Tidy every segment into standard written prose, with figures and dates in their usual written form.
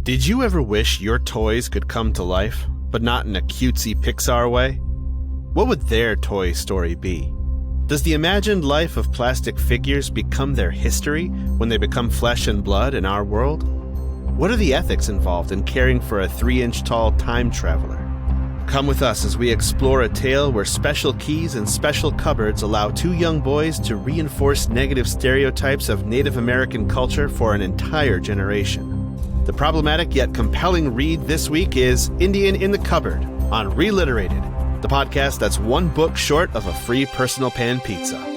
Did you ever wish your toys could come to life, but not in a cutesy Pixar way? What would their toy story be? Does the imagined life of plastic figures become their history when they become flesh and blood in our world? What are the ethics involved in caring for a 3-inch tall time traveler? Come with us as we explore a tale where special keys and special cupboards allow 2 young boys to reinforce negative stereotypes of Native American culture for an entire generation. The problematic yet compelling read this week is Indian in the Cupboard on ReLiterated, the podcast that's one book short of a free personal pan pizza.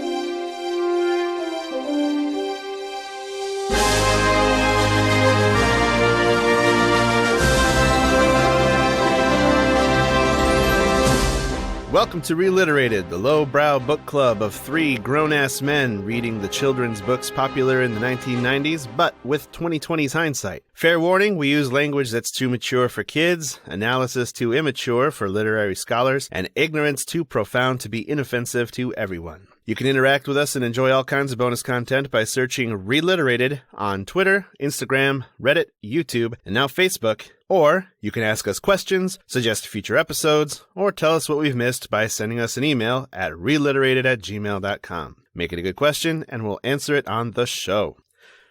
Welcome to ReLiterated, the lowbrow book club of 3 grown-ass men reading the children's books popular in the 1990s, but with 2020's hindsight. Fair warning, we use language that's too mature for kids, analysis too immature for literary scholars, and ignorance too profound to be inoffensive to everyone. You can interact with us and enjoy all kinds of bonus content by searching ReLiterated on Twitter, Instagram, Reddit, YouTube, and now Facebook. Or you can ask us questions, suggest future episodes, or tell us what we've missed by sending us an email at reliterated@gmail.com. Make it a good question, and we'll answer it on the show.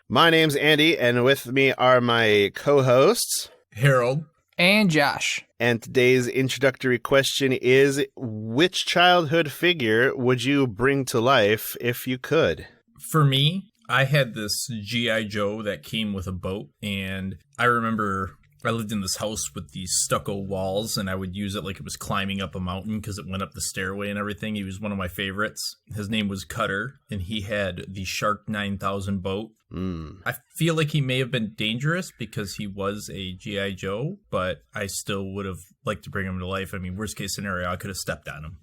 My name's Andy, and with me are my co-hosts, Harold and Josh. And today's introductory question is, which childhood figure would you bring to life if you could? For me, I had this G.I. Joe that came with a boat, and I remember I lived in this house with these stucco walls, and I would use it like it was climbing up a mountain because it went up the stairway and everything. He was one of my favorites. His name was Cutter, and he had the Shark 9000 boat. I feel like he may have been dangerous because he was a G.I. Joe, but I still would have liked to bring him to life. I mean, worst case scenario, I could have stepped on him.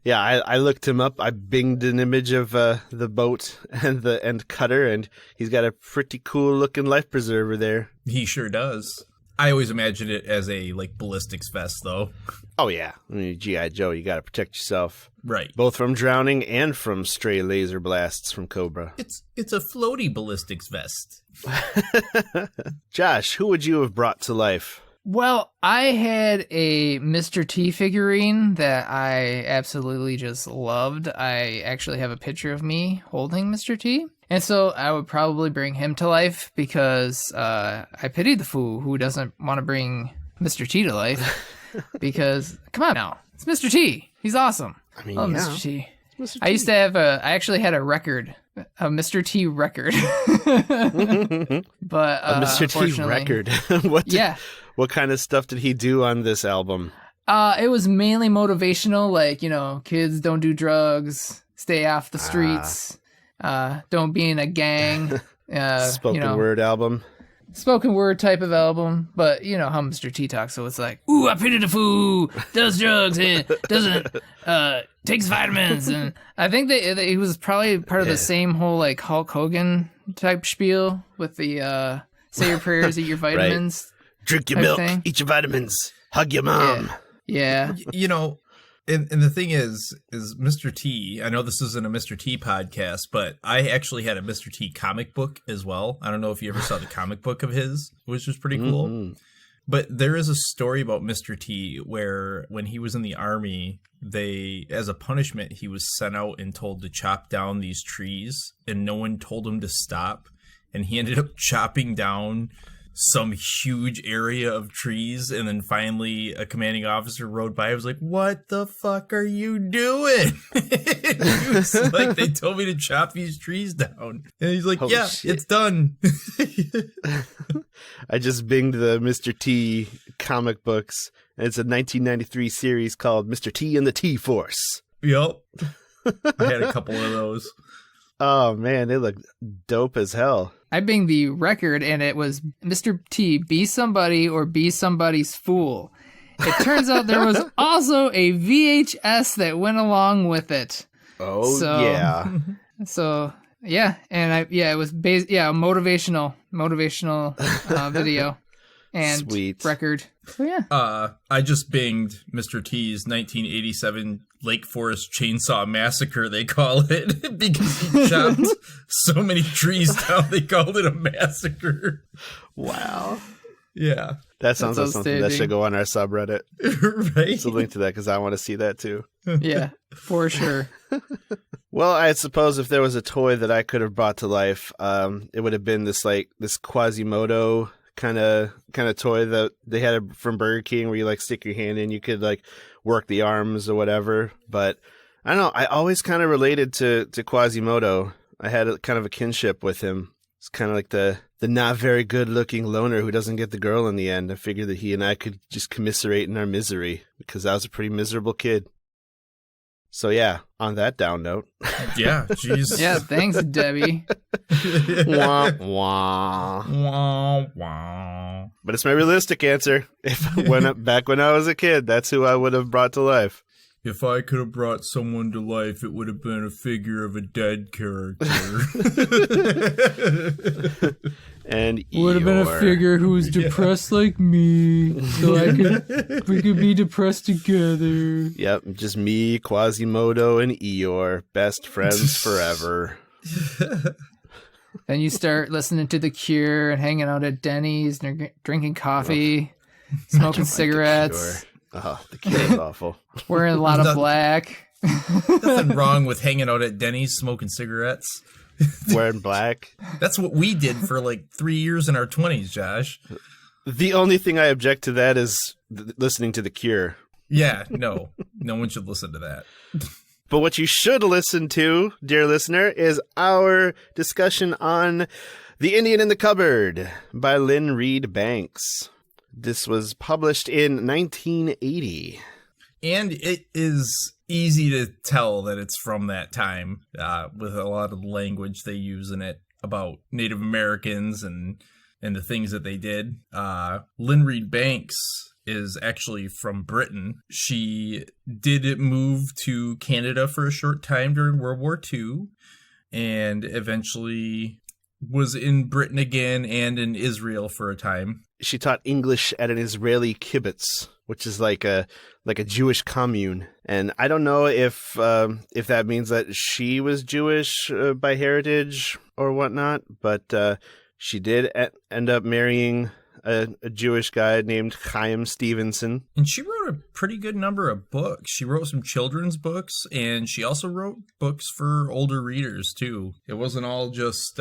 Yeah, I looked him up. I binged an image of the boat and Cutter, and he's got a pretty cool looking life preserver there. He sure does. I always imagined it as a ballistics vest, though. Oh yeah, I mean, G.I. Joe, you got to protect yourself, right? Both from drowning and from stray laser blasts from Cobra. It's a floaty ballistics vest. Josh, who would you have brought to life? Well, I had a Mr. T figurine that I absolutely just loved. I actually have a picture of me holding Mr. T. And so I would probably bring him to life because I pity the fool who doesn't want to bring Mr. T to life. Because, come on now, it's Mr. T. He's awesome. I mean, love yeah. Mr. T. Mr. T. I used to have I actually had a record. A Mr. T record. But a Mr. T record. What kind of stuff did he do on this album? It was mainly motivational, like, kids don't do drugs, stay off the streets, don't be in a gang. Spoken word album. Spoken word type of album, but you know how Mr. T talks, so it's like, ooh, I pity the fool, does drugs, and doesn't, takes vitamins, and I think that he was probably part of the same whole, like, Hulk Hogan type spiel with the, say your prayers, eat your vitamins. Right. Drink your milk, eat your vitamins, hug your mom. Yeah. And the thing is Mr. T, I know this isn't a Mr. T podcast, but I actually had a Mr. T comic book as well. I don't know if you ever saw the comic book of his, which was pretty cool. Mm-hmm. But there is a story about Mr. T where when he was in the army, as a punishment, he was sent out and told to chop down these trees, and no one told him to stop. And he ended up chopping down some huge area of trees, and then finally a commanding officer rode by. I was like, what the fuck are you doing? He was like, they told me to chop these trees down. And he's like, holy shit. It's done. I just binged the Mr. T comic books, and it's a 1993 series called Mr. T and the T-Force. Yep. I had a couple of those. Oh man, they look dope as hell. I binged the record, and it was Mr. T, be somebody or be somebody's fool. It turns out there was also a VHS that went along with it. Oh, yeah. So, yeah, and it was a motivational video. and Sweet. record. So yeah. I just binged Mr. T's 1987 Lake Forest Chainsaw Massacre, they call it, because he chopped so many trees down, they called it a massacre. Wow. Yeah. That sounds like something that outstanding. should go on our subreddit. Right? So link to that because I want to see that too. Yeah, for sure. Well, I suppose if there was a toy that I could have brought to life, it would have been this Quasimodo kind of toy that they had from Burger King where you like stick your hand in, you could like work the arms or whatever. But I don't know, I always kind of related to Quasimodo. I had kind of a kinship with him. It's kind of like the not very good looking loner who doesn't get the girl in the end. I figured that he and I could just commiserate in our misery because I was a pretty miserable kid. So yeah, on that down note. Yeah, jeez. Yeah, thanks, Debbie. Wah, wah. Wah, wah. But it's my realistic answer. Back when I was a kid, that's who I would have brought to life. If I could have brought someone to life, it would have been a figure of a dead character. And Would have been a Eeyore. figure who was depressed like me, so we could be depressed together. Yep, just me, Quasimodo, and Eeyore, best friends forever. Then you start listening to The Cure and hanging out at Denny's and drinking coffee, smoking cigarettes, Oh, the Cure is awful. wearing a lot of black. Nothing wrong with hanging out at Denny's smoking cigarettes. Wearing black. That's what we did for like 3 years in our 20s, Josh. The only thing I object to that is listening to The Cure. Yeah, no one should listen to that. But what you should listen to, dear listener, is our discussion on The Indian in the Cupboard by Lynn Reed Banks. This was published in 1980. And it is easy to tell that it's from that time, with a lot of the language they use in it about Native Americans and the things that they did. Lynn Reed Banks is actually from Britain. She did move to Canada for a short time during World War II and eventually was in Britain again and in Israel for a time. She taught English at an Israeli kibbutz, which is like a Jewish commune. And I don't know if that means that she was Jewish by heritage or whatnot, but she did end up marrying a Jewish guy named Chaim Stevenson. And she wrote a pretty good number of books. She wrote some children's books, and she also wrote books for older readers, too. It wasn't all just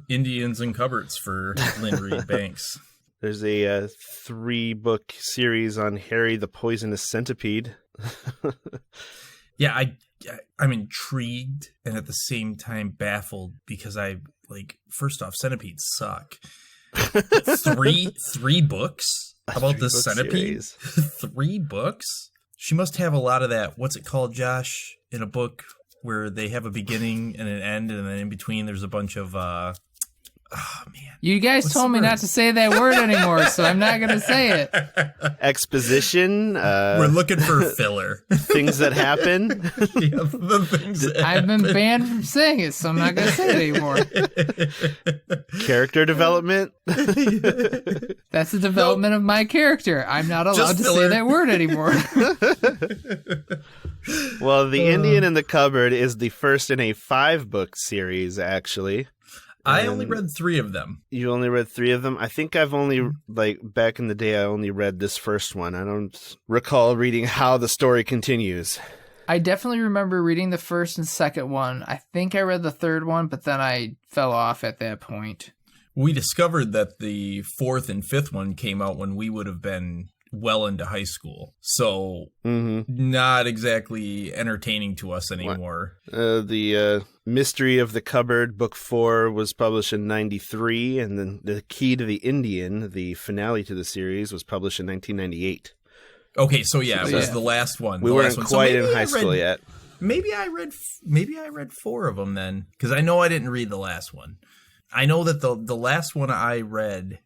Indians and cupboards for Lynn Reed Banks. There's a 3-book series on Harry the Poisonous Centipede. Yeah, I'm intrigued and at the same time baffled because first off, centipedes suck. Three books about this centipede? 3 books? She must have a lot of that. What's it called, Josh? In a book where they have a beginning and an end, and then in between there's a bunch of oh man. You guys told me not to say that word anymore, so I'm not going to say it. Exposition. We're looking for filler. Things that happen. Yeah, the things that I've been happen. banned from saying it, so I'm not going to say it anymore. Character development. That's the development of my character. I'm not allowed to say filler. that word anymore. Well, The Indian in the Cupboard is the first in a 5-book series, actually. I only read 3 of them. You only read 3 of them? I think I've only, back in the day, I only read this first one. I don't recall reading how the story continues. I definitely remember reading the first and second one. I think I read the third one, but then I fell off at that point. We discovered that the 4th and 5th one came out when we would have been well into high school. So not exactly entertaining to us anymore. The Mystery of the Cupboard, Book 4, was published in 93, and then The Key to the Indian, the finale to the series, was published in 1998. Okay, so yeah, it was Yeah. the last one. We the weren't last one. So quite maybe in I high school read- yet. Maybe I read 4 of them then, because I know I didn't read the last one. I know that the last one I read,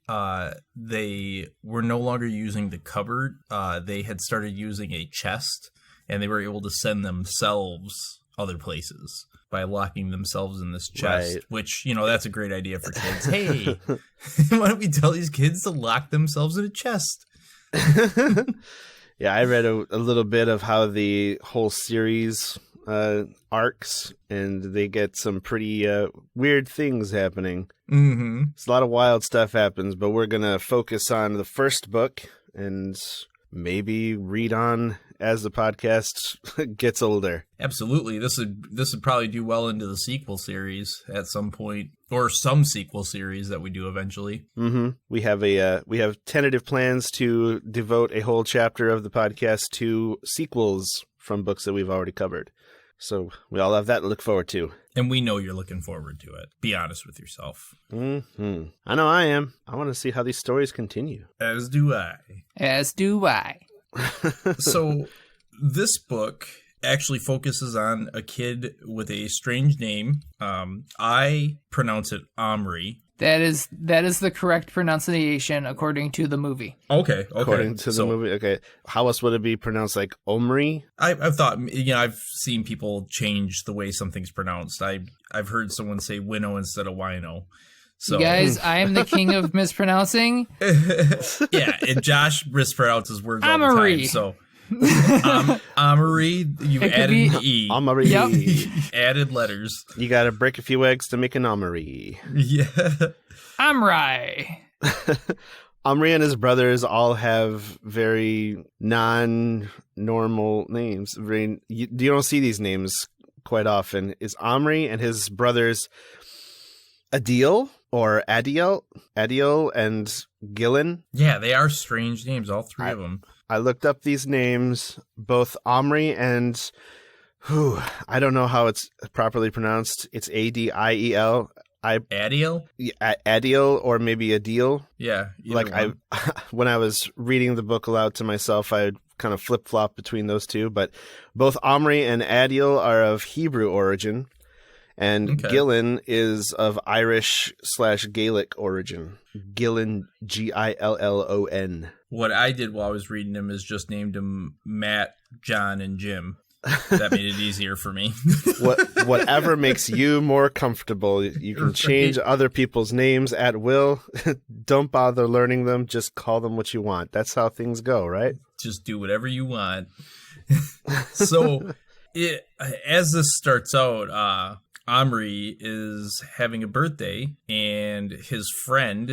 they were no longer using the cupboard. They had started using a chest, and they were able to send themselves other places. by locking themselves in this chest, Right. which, that's a great idea for kids. Hey, why don't we tell these kids to lock themselves in a chest? Yeah, I read a little bit of how the whole series arcs, and they get some pretty weird things happening. Mm-hmm. A lot of wild stuff happens, but we're going to focus on the first book and maybe read on as the podcast gets older. Absolutely. This would probably do well into the sequel series at some point, or some sequel series that we do eventually. Mm-hmm. We have tentative plans to devote a whole chapter of the podcast to sequels from books that we've already covered. So we all have that to look forward to. And we know you're looking forward to it. Be honest with yourself. Mm-hmm. I know I am. I want to see how these stories continue. As do I. As do I. So this book actually focuses on a kid with a strange name. I pronounce it Omri. That is the correct pronunciation according to the movie. Okay. According to the movie. Okay. How else would it be pronounced? Like Omri? I've thought, I've seen people change the way something's pronounced. I've heard someone say winnow instead of wino. So, you guys, I am the king of mispronouncing. yeah, and Josh mispronounces words all the Omri. time. So, Omri, you It could added be- an E. Omri. Yep. Added letters. You got to break a few eggs to make an Omri. Yeah. Omri. Omri and his brothers all have very non-normal names. You don't see these names quite often. Is Omri and his brothers Adil or Adiel and Gillen? Yeah, they are strange names, all three of them. I looked up these names, both Omri and I don't know how it's properly pronounced. It's Adiel. Adiel? Adiel or maybe Adil. Yeah. Like one. when I was reading the book aloud to myself, I kind of flip-flop between those two, but both Omri and Adiel are of Hebrew origin, and Okay. Gillen is of Irish/Gaelic origin. Gillen, Gillon. What I did while I was reading him is just named him Matt, John, and Jim. That made it easier for me. Whatever makes you more comfortable. You can change other people's names at will. Don't bother learning them. Just call them what you want. That's how things go, right? Just do whatever you want. So, as this starts out, Omri is having a birthday, and his friend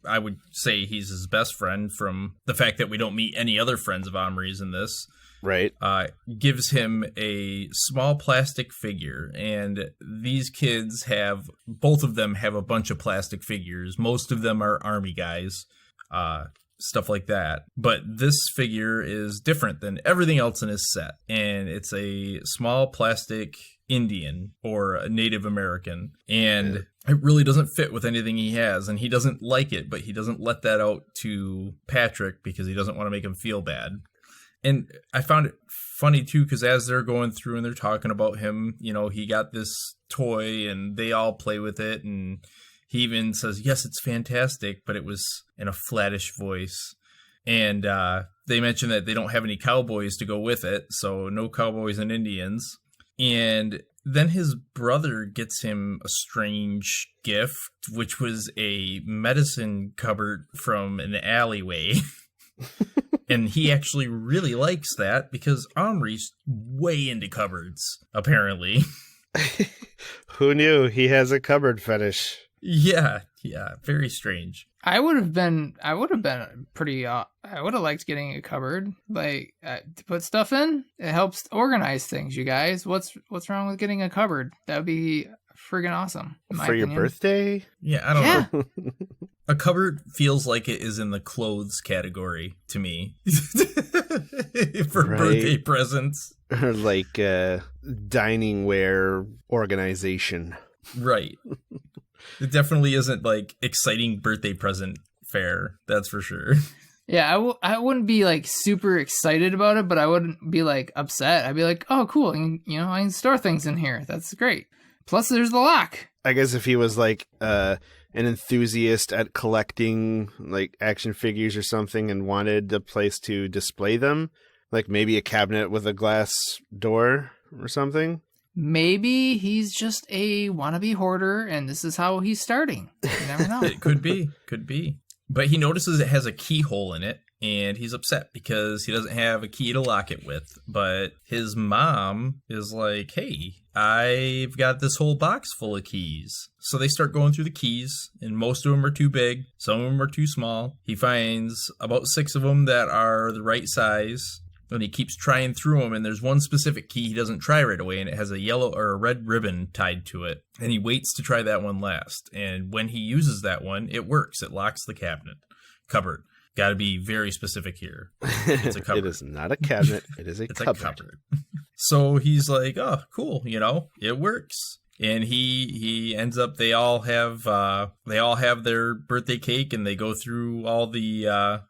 I would say he's his best friend from the fact that we don't meet any other friends of Omri's in this. Right. Gives him a small plastic figure, and these kids both of them have a bunch of plastic figures. Most of them are army guys, stuff like that. But this figure is different than everything else in his set, and it's a small plastic Indian or a Native American, and it really doesn't fit with anything he has, and he doesn't like it, but he doesn't let that out to Patrick because he doesn't want to make him feel bad. And I found it funny, too, because as they're going through and they're talking about him, he got this toy and they all play with it. And he even says, yes, it's fantastic, but it was in a flattish voice. And they mention that they don't have any cowboys to go with it. So no cowboys and Indians. And then his brother gets him a strange gift, which was a medicine cupboard from an alleyway. And he actually really likes that because Omri's way into cupboards, apparently. Who knew he has a cupboard fetish? Yeah, very strange. I would have liked getting a cupboard, to put stuff in. It helps organize things, you guys. What's wrong with getting a cupboard? That would be friggin' awesome. in my For your opinion. birthday? Yeah, I don't know. A cupboard feels like it is in the clothes category to me. For Right. birthday presents. Or like dining ware organization. Right. It definitely isn't like exciting birthday present fare, that's for sure. Yeah, I wouldn't be super excited about it, but I wouldn't be upset. I'd be like, oh, cool. I can store things in here. That's great. Plus, there's the lock. I guess if he was an enthusiast at collecting action figures or something and wanted a place to display them, maybe a cabinet with a glass door or something. maybe he's just a wannabe hoarder and this is how he's starting. You never know. It could be. But he notices it has a keyhole in it, and he's upset because he doesn't have a key to lock it with. But his mom is like, hey, I've got this whole box full of keys. So they start going through the keys, and most of them are too big. Some of them are too small. He finds about 6 of them that are the right size. And he keeps trying through them, and there's one specific key he doesn't try right away, and it has a yellow or a red ribbon tied to it. And he waits to try that one last. And when he uses that one, it works. It locks the cupboard. Got to be very specific here. It's a cupboard. It is not a cabinet. It is a It's cupboard. a cupboard. So he's like, oh, cool. It works. And he ends up, they all have their birthday cake, and they go through all the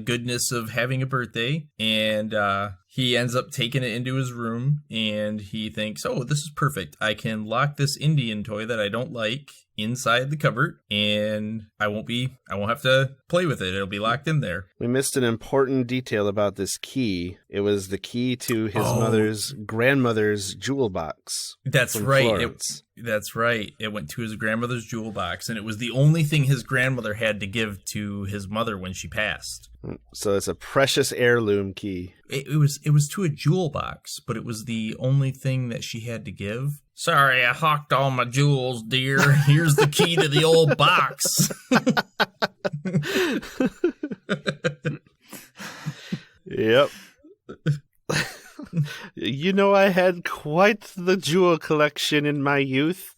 goodness of having a birthday. And he ends up taking it into his room, and he thinks, oh, this is perfect. I can lock this Indian toy that I don't like inside the cupboard, and I won't have to play with it. It'll be locked in there. We missed an important detail about this key. It was the key to his mother's grandmother's jewel box. That's from right. Florence. That's right. It went to his grandmother's jewel box, and it was the only thing his grandmother had to give to his mother when she passed. So it's a precious heirloom key. It was to a jewel box, but it was the only thing that she had to give. Sorry, I hawked all my jewels, dear. Here's the key to the old box. Yep. I had quite the jewel collection in my youth.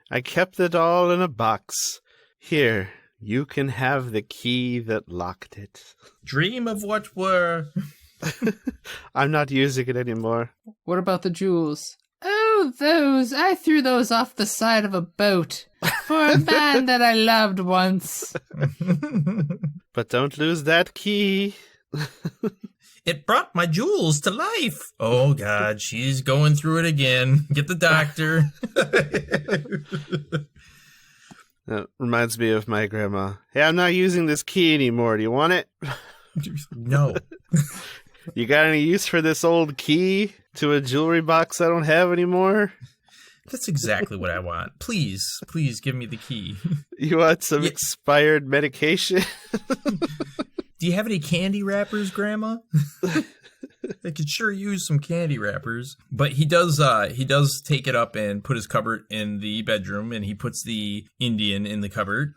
I kept it all in a box. Here, you can have the key that locked it. Dream of what were. I'm not using it anymore. What about the jewels? Oh, those. I threw those off the side of a boat for a man that I loved once. But don't lose that key. It brought my jewels to life. Oh, God, she's going through it again. Get the doctor. That reminds me of my grandma. Hey, I'm not using this key anymore. Do you want it? No. You got any use for this old key to a jewelry box I don't have anymore? That's exactly what I want. Please give me the key. You want some expired medication? Do you have any candy wrappers, Grandma? I could sure use some candy wrappers. But he does take it up and put his cupboard in the bedroom, and he puts the Indian in the cupboard,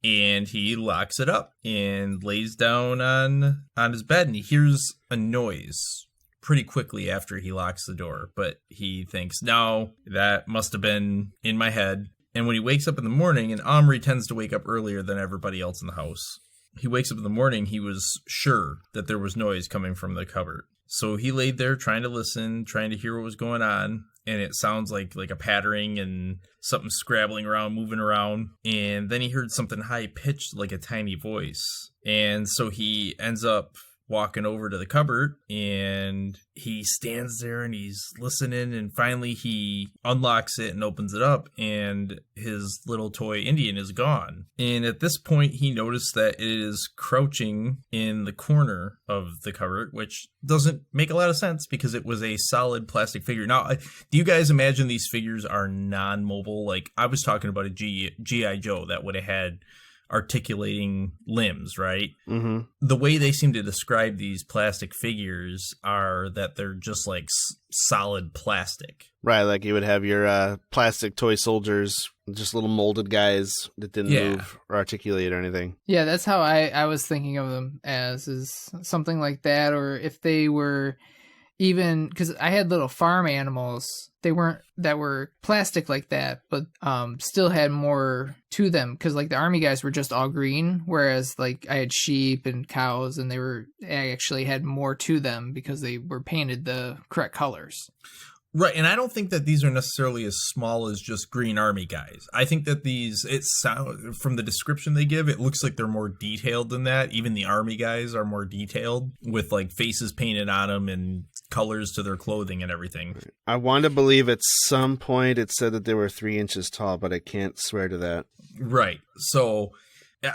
and he locks it up and lays down on his bed, and he hears a noise pretty quickly after he locks the door. But he thinks, no, that must have been in my head. And when he wakes up in the morning, and Omri tends to wake up earlier than everybody else in the house, he wakes up in the morning, he was sure that there was noise coming from the cupboard. So he laid there trying to listen, trying to hear what was going on. And it sounds like a pattering and something scrabbling around, moving around. And then he heard something high-pitched, like a tiny voice. And so he ends up walking over to the cupboard, and he stands there and he's listening, and finally he unlocks it and opens it up, and his little toy Indian is gone. And at this point he noticed that it is crouching in the corner of the cupboard, which doesn't make a lot of sense because it was a solid plastic figure. Now, do you guys imagine these figures are non-mobile? Like, I was talking about a G.I. Joe that would have had articulating limbs, right? Mm-hmm. The way they seem to describe these plastic figures are that they're just like solid plastic. Right, like you would have your plastic toy soldiers, just little molded guys that didn't move or articulate or anything. Yeah, that's how I was thinking of them as, is something like that. Or if they were even, because I had little farm animals, they weren't, that were plastic like that, but still had more to them, because like the army guys were just all green, whereas like I had sheep and cows, and I actually had more to them because they were painted the correct colors. Right, and I don't think that these are necessarily as small as just green army guys. I think that from the description they give, it looks like they're more detailed than that. Even the army guys are more detailed, with like faces painted on them and colors to their clothing and everything. I want to believe at some point it said that they were 3 inches tall, but I can't swear to that. Right, so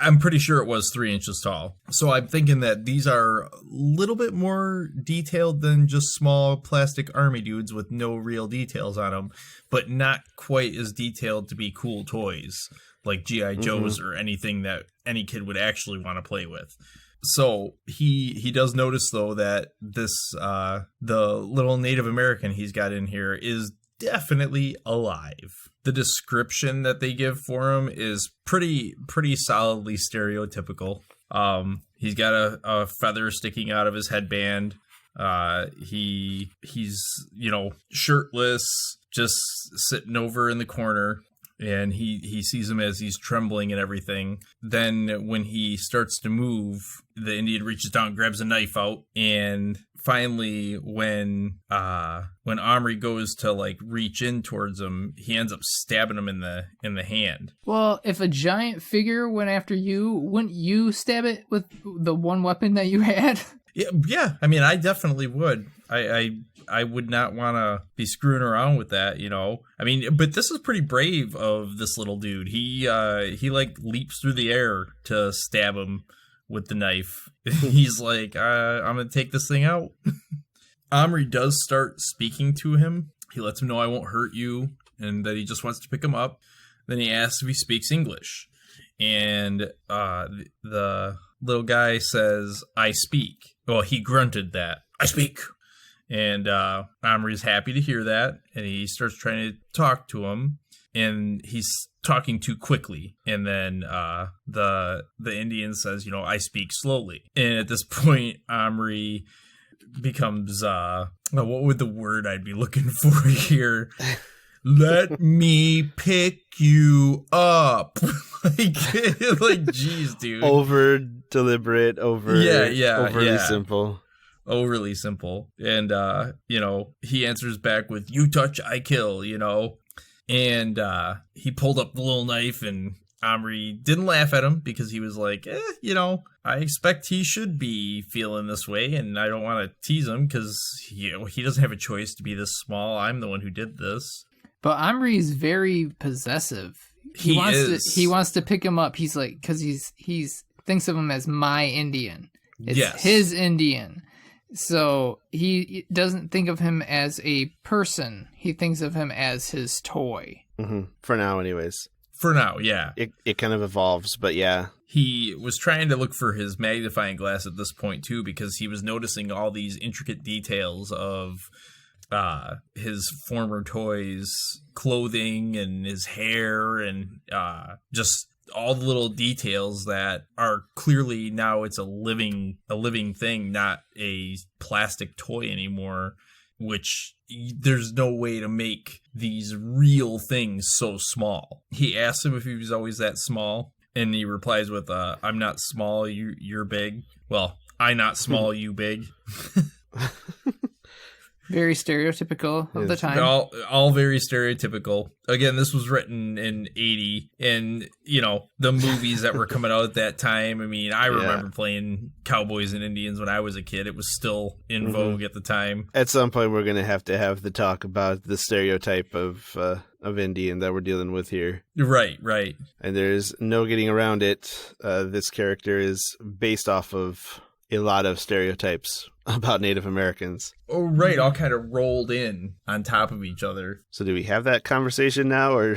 I'm pretty sure it was 3 inches tall. So I'm thinking that these are a little bit more detailed than just small plastic army dudes with no real details on them, but not quite as detailed to be cool toys like G.I. Joes or anything that any kid would actually want to play with. So he does notice, though, that this the little Native American he's got in here is definitely alive. The description that they give for him is pretty solidly stereotypical. He's got a feather sticking out of his headband. He's shirtless, just sitting over in the corner. And he sees him as he's trembling and everything. Then when he starts to move, the Indian reaches down, grabs a knife out, and finally when Omri goes to like reach in towards him, he ends up stabbing him in the hand. Well, if a giant figure went after you, wouldn't you stab it with the one weapon that you had? Yeah. I mean, I definitely would. I would not want to be screwing around with that, you know. I mean, but this is pretty brave of this little dude. He like leaps through the air to stab him with the knife. He's like, I'm gonna take this thing out. Omri does start speaking to him. He lets him know I won't hurt you and that he just wants to pick him up. Then he asks if he speaks English, and the little guy says, "I speak." Well, he grunted that, "I speak." And Omri's happy to hear that, and he starts trying to talk to him, and he's talking too quickly. And then the Indian says, "I speak slowly." And at this point, Omri becomes what would the word I'd be looking for here? Let me pick you up. like, geez, dude. Over deliberate, overly simple. Overly simple. And, he answers back with, "You touch, I kill," And he pulled up the little knife, and Omri didn't laugh at him because he was like, I expect he should be feeling this way, and I don't want to tease him because, he doesn't have a choice to be this small. I'm the one who did this. But Omri's very possessive. He wants to pick him up. He's like, because he's thinks of him as my Indian. It's his Indian. So he doesn't think of him as a person. He thinks of him as his toy. Mm-hmm. For now, anyways. For now, yeah. It kind of evolves, but yeah. He was trying to look for his magnifying glass at this point, too, because he was noticing all these intricate details of his former toy's clothing and his hair and just all the little details that are clearly now it's a living thing, not a plastic toy anymore, which there's no way to make these real things so small. He asks him if he was always that small, and he replies with, "I'm not small, you're big. Well, I not small, you big." Very stereotypical of the time. All very stereotypical. Again, this was written in 80, and, the movies that were coming out at that time. I mean, I remember playing Cowboys and Indians when I was a kid. It was still in vogue at the time. At some point, we're going to have the talk about the stereotype of Indian that we're dealing with here. Right. And there's no getting around it. This character is based off of a lot of stereotypes about Native Americans. Oh, right. All kind of rolled in on top of each other. So do we have that conversation now, or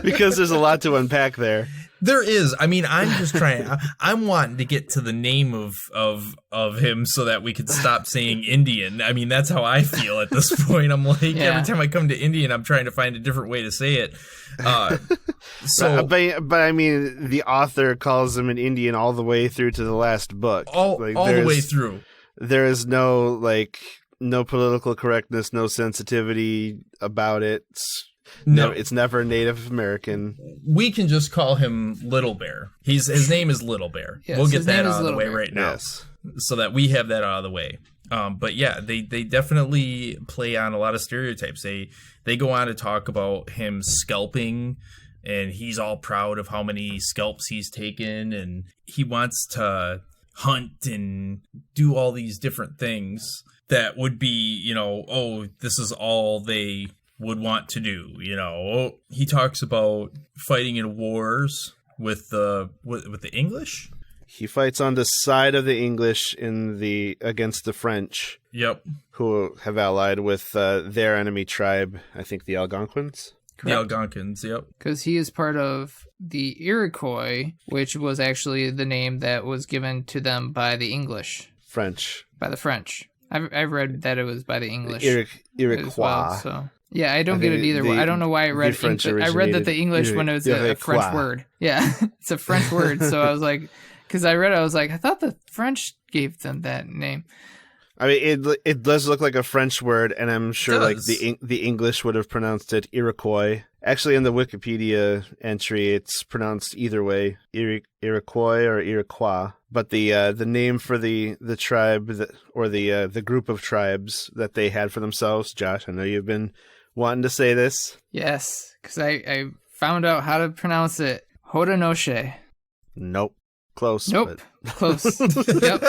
because there's a lot to unpack there? There is. I mean, I'm just trying. I'm wanting to get to the name of him so that we could stop saying Indian. I mean, that's how I feel at this point. I'm like, every time I come to Indian, I'm trying to find a different way to say it. But I mean, the author calls him an Indian all the way through to the last book. All the way through. There is no political correctness, no sensitivity about it. No, it's never Native American. We can just call him Little Bear. His name is Little Bear. Yes, we'll get that out of the way right now, yes. So that we have that out of the way. But yeah, they definitely play on a lot of stereotypes. They go on to talk about him scalping, and he's all proud of how many scalps he's taken, and he wants to hunt and do all these different things that would be, this is all they would want to do. He talks about fighting in wars, with the English. He fights on the side of the English against the French. Yep. Who have allied with their enemy tribe, I think the Algonquins. Correct. The Algonquins, yep. Because he is part of the Iroquois, which was actually the name that was given to them by the English. French. By the French. I've read that it was by the English. Iroquois. Well, so. Yeah, I don't get it either. I don't know why I read French. I read that the English when it was a French word. Yeah, it's a French word. So I was like, because I was like, I thought the French gave them that name. I mean, it does look like a French word, and I'm sure like the English would have pronounced it Iroquois. Actually, in the Wikipedia entry, it's pronounced either way, Iroquois or Iroquois. But the name for the tribe or the group of tribes that they had for themselves, Josh, I know you've been wanting to say this. Yes, because I found out how to pronounce it. Haudenosaunee. Nope. Close. Nope. Close. Yep.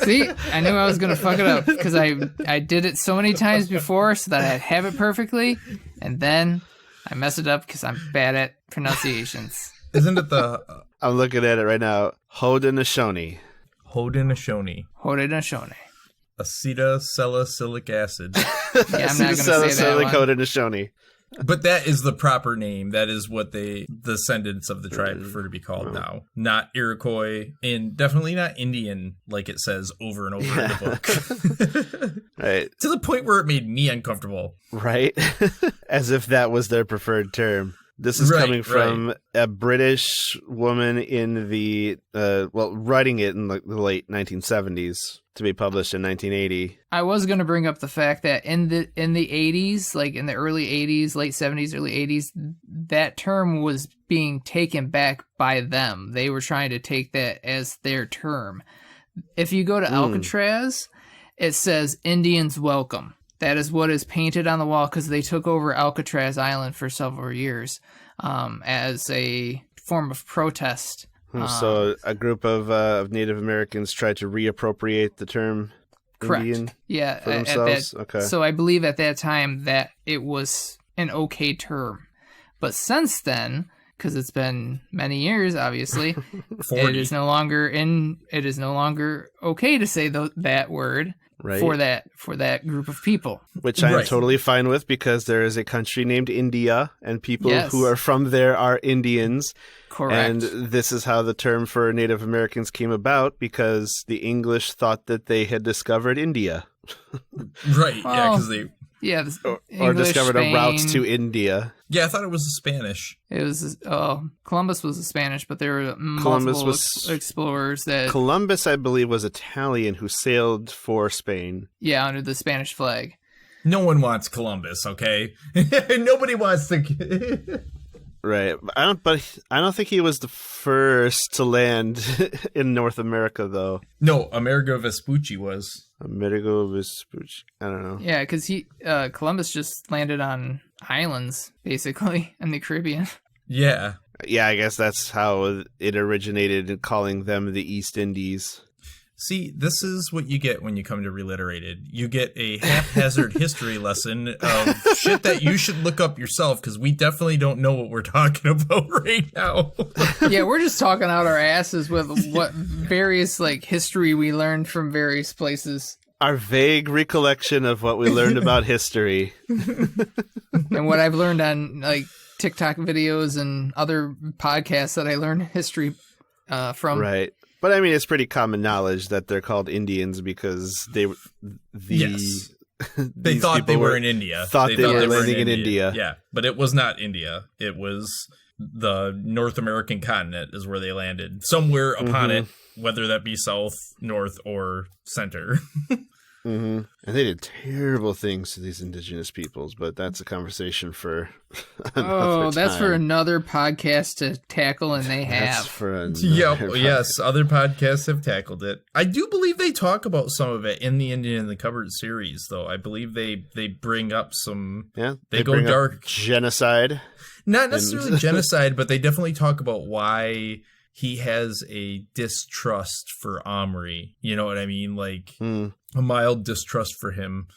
See, I knew I was going to fuck it up because I did it so many times before so that I'd have it perfectly, and then I mess it up because I'm bad at pronunciations. Isn't it the... I'm looking at it right now. Haudenosaunee. Haudenosaunee. Haudenosaunee. Acetosalicylic acid. Yeah, I'm not going to say that one. Haudenosaunee. But that is the proper name. That is what the descendants of the tribe prefer to be called now. Not Iroquois, and definitely not Indian, like it says over and over in the book. Right. To the point where it made me uncomfortable. Right? As if that was their preferred term. This is coming from a British woman in the, writing it in the late 1970s to be published in 1980. I was going to bring up the fact that in the 80s, like in the early 80s, late 70s, early 80s, that term was being taken back by them. They were trying to take that as their term. If you go to Alcatraz, it says Indians welcome. That is what is painted on the wall because they took over Alcatraz Island for several years as a form of protest. So a group of Native Americans tried to reappropriate the term correct. Indian for themselves? Okay. So I believe at that time that it was an okay term. But since then, because it's been many years, obviously, it is no longer okay to say that word. Right. For that group of people. Which I am totally fine with because there is a country named India and people who are from there are Indians. Correct. And this is how the term for Native Americans came about because the English thought that they had discovered India. Right, yeah, because they... Yeah, or discovered Spain. a route to India. Yeah, I thought it was Spanish. It was Columbus was Spanish, but there were multiple explorers that Columbus, I believe, was Italian who sailed for Spain. Yeah, under the Spanish flag. No one wants Columbus, okay? Nobody wants to. Right, I don't think he was the first to land in North America, though. No, Amerigo Vespucci was. Amerigo Vespucci. I don't know. Yeah, because Columbus just landed on islands, basically, in the Caribbean. Yeah. Yeah, I guess that's how it originated in calling them the East Indies. See, this is what you get when you come to ReLiterated. You get a haphazard history lesson of shit that you should look up yourself, because we definitely don't know what we're talking about right now. Yeah, we're just talking out our asses with what various history we learned from various places. Our vague recollection of what we learned about history. And what I've learned on TikTok videos and other podcasts that I learned history from. Right. But I mean, it's pretty common knowledge that they're called Indians because they thought they were in India. Thought they were landing in India. Yeah, but it was not India. It was the North American continent is where they landed. Somewhere upon it, whether that be south, north, or center. And they did terrible things to these indigenous peoples, but that's a conversation for another time. That's for another podcast to tackle, and they have. That's for another yes, other podcasts have tackled it. I do believe they talk about some of it in the Indian in the Cupboard series, though. I believe they bring up some... Yeah, they go dark. Genocide. Not necessarily genocide, but they definitely talk about why... he has a distrust for Omri. You know what I mean? A mild distrust for him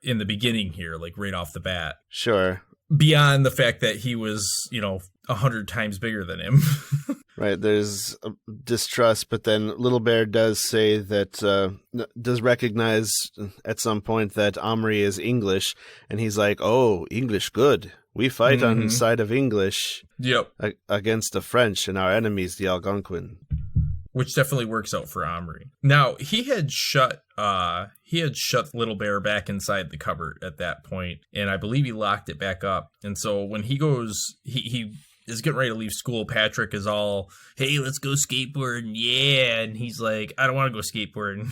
in the beginning here, right off the bat. Sure. beyond the fact that he was, 100 times bigger than him. Right, there's distrust, but then Little Bear does say that, does recognize at some point that Omri is English, and he's like, oh, English, good. We fight on side of English against the French and our enemies, the Algonquin. Which definitely works out for Omri. Now, he had shut Little Bear back inside the cupboard at that point, and I believe he locked it back up. And so when he goes, he is getting ready to leave school. Patrick is all, hey, let's go skateboarding, yeah. And he's like, I don't want to go skateboarding,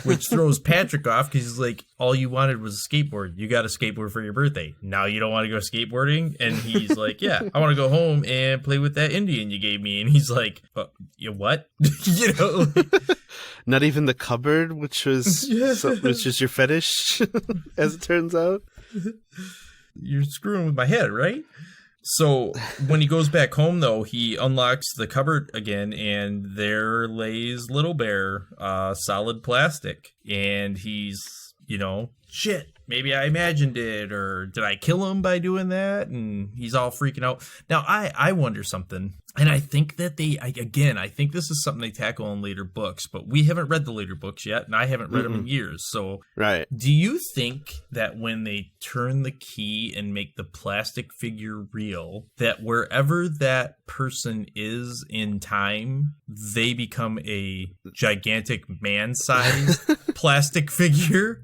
which throws Patrick off because he's like, all you wanted was a skateboard. You got a skateboard for your birthday. Now you don't want to go skateboarding? And he's like, yeah, I want to go home and play with that Indian you gave me. And he's like, you what? Not even the cupboard, which was your fetish, as it turns out. You're screwing with my head, right? So when he goes back home, though, he unlocks the cupboard again, and there lays Little Bear, solid plastic. And he's, shit, maybe I imagined it, or did I kill him by doing that? And he's all freaking out. Now, I wonder something, and I think that I think this is something they tackle in later books, but we haven't read the later books yet, and I haven't read them in years. So, right. Do you think that when they turn the key and make the plastic figure real, that wherever that person is in time, they become a gigantic man-sized plastic figure?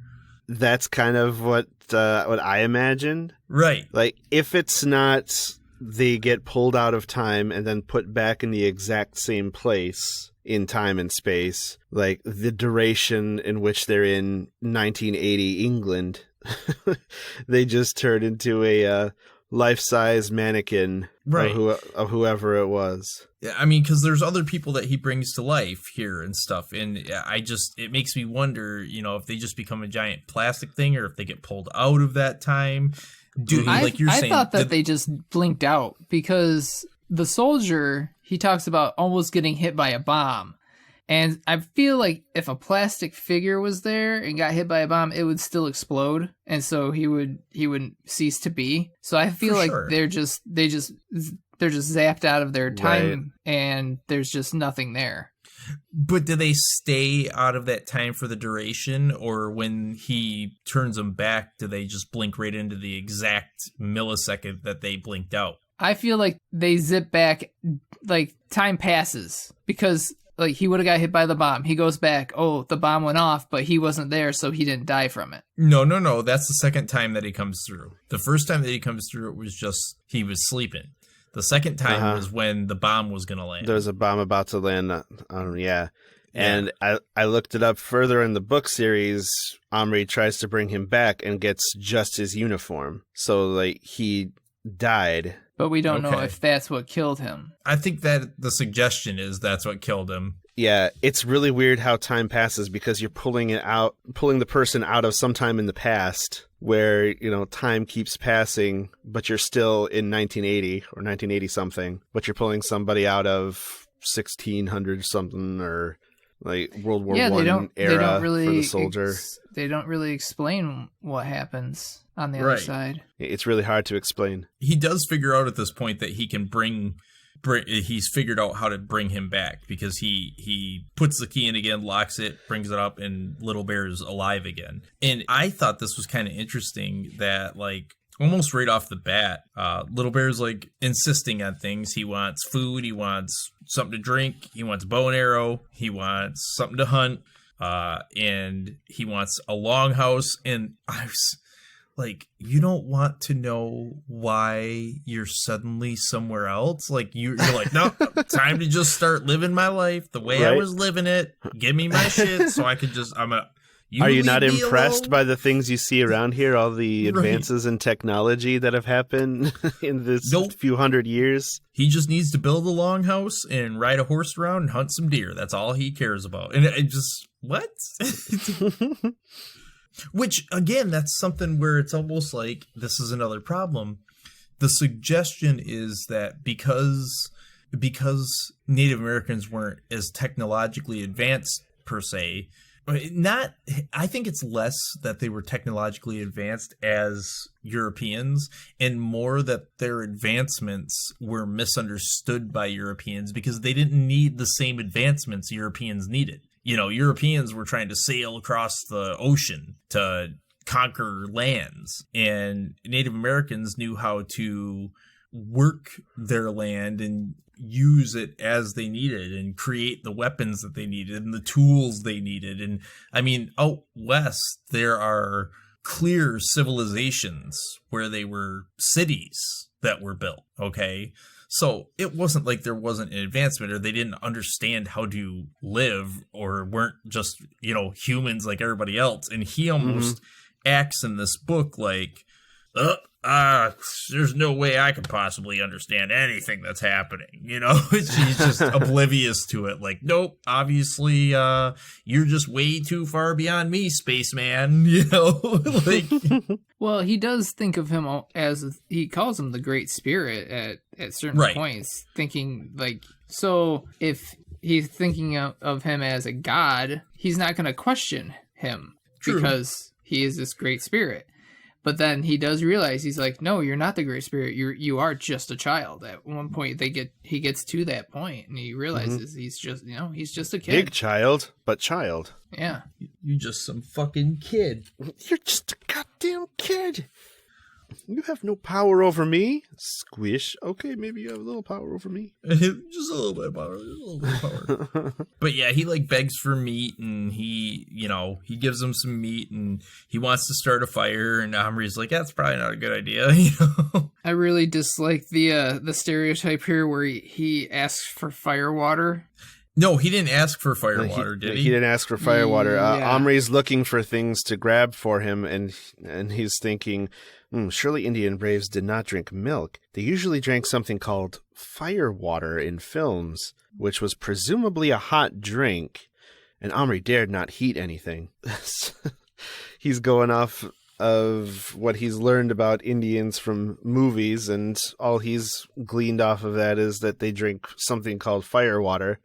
That's kind of what I imagined. Right. Like, if it's not they get pulled out of time and then put back in the exact same place in time and space, like the duration in which they're in 1980 England, they just turn into a life-size mannequin of whoever it was. Yeah, I mean, because there's other people that he brings to life here and stuff, and it makes me wonder, if they just become a giant plastic thing, or if they get pulled out of that time. I thought that they just blinked out, because the soldier, he talks about almost getting hit by a bomb. And I feel like if a plastic figure was there and got hit by a bomb, it would still explode, and so he would cease to be. So I feel like they're just zapped out of their time, and there's just nothing there. But do they stay out of that time for the duration, or when he turns them back, do they just blink right into the exact millisecond that they blinked out? I feel like they zip back, like time passes, because like he would have got hit by the bomb. He goes back, oh, the bomb went off, but he wasn't there, so he didn't die from it. No. That's the second time that he comes through. The first time that he comes through, it was just he was sleeping. The second time was when the bomb was going to land. There's a bomb about to land. And I looked it up further in the book series. Omri tries to bring him back and gets just his uniform. So, like, he died. But we don't know if that's what killed him. I think that the suggestion is that's what killed him. Yeah, it's really weird how time passes, because you're pulling the person out of some time in the past where, time keeps passing, but you're still in 1980 or 1980 something, but you're pulling somebody out of 1600 something, or like World War I era for the soldier. They don't really explain what happens on the other side. It's really hard to explain. He does figure out at this point that he can he's figured out how to bring him back, because he puts the key in again, locks it, brings it up, and Little Bear's alive again. And I thought this was kind of interesting that, like, almost right off the bat, Little Bear's like insisting on things. He wants food, he wants something to drink, he wants a bow and arrow, he wants something to hunt, and he wants a longhouse. And I was like, you don't want to know why you're suddenly somewhere else? Like, you're like, no, time to just start living my life the way I was living it. Give me my shit so I could just, are you not impressed by the things you see around here? All the advances in technology that have happened in this few hundred years? He just needs to build a longhouse and ride a horse around and hunt some deer. That's all he cares about. And it just, what? Which, again, that's something where it's almost like this is another problem. The suggestion is that because Native Americans weren't as technologically advanced, per se, I think it's less that they were technologically advanced as Europeans and more that their advancements were misunderstood by Europeans because they didn't need the same advancements Europeans needed. Europeans were trying to sail across the ocean to conquer lands, and Native Americans knew how to work their land and use it as they needed and create the weapons that they needed and the tools they needed. And I mean, out west, there are clear civilizations where they were cities that were built. Okay. So it wasn't like there wasn't an advancement or they didn't understand how to live or weren't just, humans like everybody else. And he almost acts in this book like, there's no way I could possibly understand anything that's happening. She's just oblivious to it. Like, nope, obviously, you're just way too far beyond me, spaceman. Well, he does think of him as, he calls him the Great Spirit at certain points, thinking like, so if he's thinking of him as a god, he's not going to question him because he is this Great Spirit. But then he does realize, he's like, no, you're not the Great Spirit. You are just a child. At one point, he gets to that point, and he realizes he's just a kid. Big child, but child. Yeah. You're just some fucking kid. You're just a goddamn kid. You have no power over me. Squish. Okay, maybe you have a little power over me. Just a little bit of power. Just a little bit of power. But yeah, he begs for meat, and he gives him some meat, and he wants to start a fire, and Omri's like, that's probably not a good idea. I really dislike the stereotype here where he asks for fire water. No, he didn't ask for fire water, did he? He didn't ask for fire water. Yeah. Omri's looking for things to grab for him, and he's thinking, surely Indian braves did not drink milk. They usually drank something called fire water in films, which was presumably a hot drink, and Omri dared not heat anything. He's going off of what he's learned about Indians from movies, and all he's gleaned off of that is that they drink something called fire water,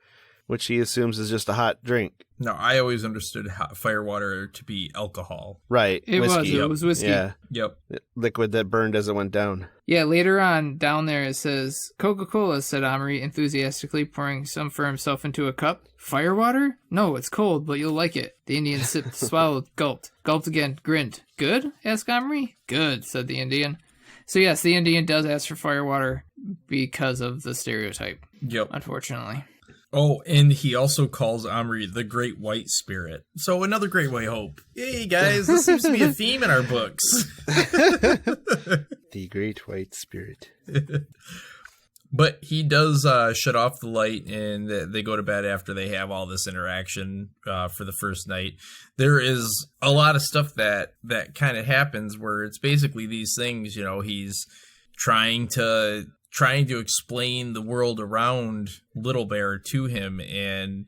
which he assumes is just a hot drink. No, I always understood fire water to be alcohol. Right. It was whiskey. Yeah. Yep. Liquid that burned as it went down. Yeah, later on down there it says, Coca-Cola, said Omri enthusiastically, pouring some for himself into a cup. Fire water? No, it's cold, but you'll like it. The Indian sipped, swallowed, gulped. Gulped again, grinned. Good? Asked Omri. Good, said the Indian. So yes, the Indian does ask for fire water because of the stereotype. Yep. Unfortunately. Oh, and he also calls Omri the Great White Spirit. So another Great White Hope. Hey, guys, this seems to be a theme in our books. The Great White Spirit. But he does shut off the light, and they go to bed after they have all this interaction for the first night. There is a lot of stuff that kind of happens where it's basically these things, he's trying to explain the world around Little Bear to him, and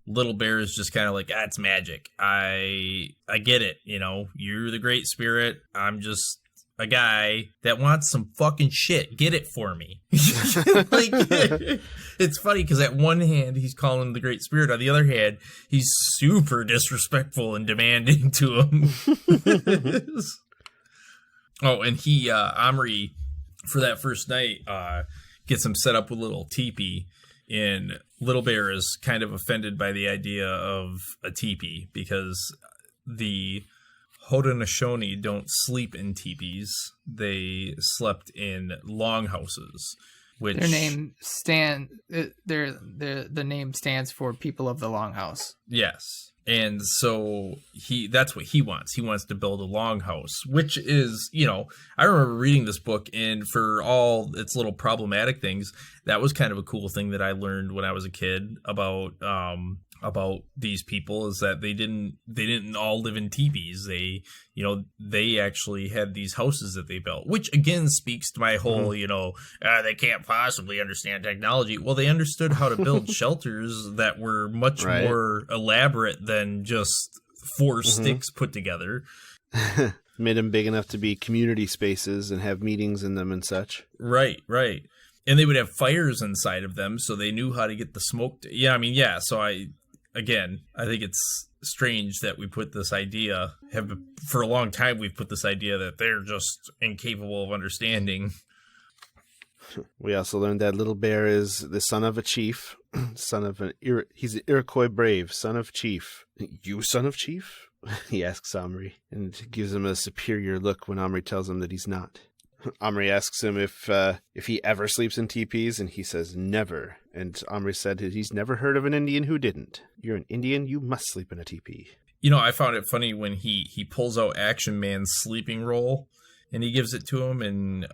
Little Bear is just kind of like, it's magic. I get it. You're the Great Spirit. I'm just a guy that wants some fucking shit. Get it for me. It's funny because at one hand he's calling him the Great Spirit, on the other hand he's super disrespectful and demanding to him. Oh, and Omri, for that first night, gets him set up with a little teepee, and Little Bear is kind of offended by the idea of a teepee because the Haudenosaunee don't sleep in teepees. They slept in longhouses, which the name stands for people of the longhouse. Yes. And so that's what he wants. He wants to build a longhouse, which is, I remember reading this book, and for all its little problematic things, that was kind of a cool thing that I learned when I was a kid about these people, is that they didn't all live in teepees. They actually had these houses that they built, which again speaks to my whole, they can't possibly understand technology. Well, they understood how to build shelters that were much more elaborate than just four sticks put together. Made them big enough to be community spaces and have meetings in them and such. Right. And they would have fires inside of them, so they knew how to get the smoke. So I think it's strange that we put this idea, for a long time we've put this idea that they're just incapable of understanding. We also learned that Little Bear is the son of a chief, he's an Iroquois brave, son of chief. You son of chief? He asks Omri, and gives him a superior look when Omri tells him that he's not. Omri asks him if he ever sleeps in teepees, and he says never. And Omri said that he's never heard of an Indian who didn't. You're an Indian, you must sleep in a teepee. You know, I found it funny when he pulls out Action Man's sleeping roll, and he gives it to him, and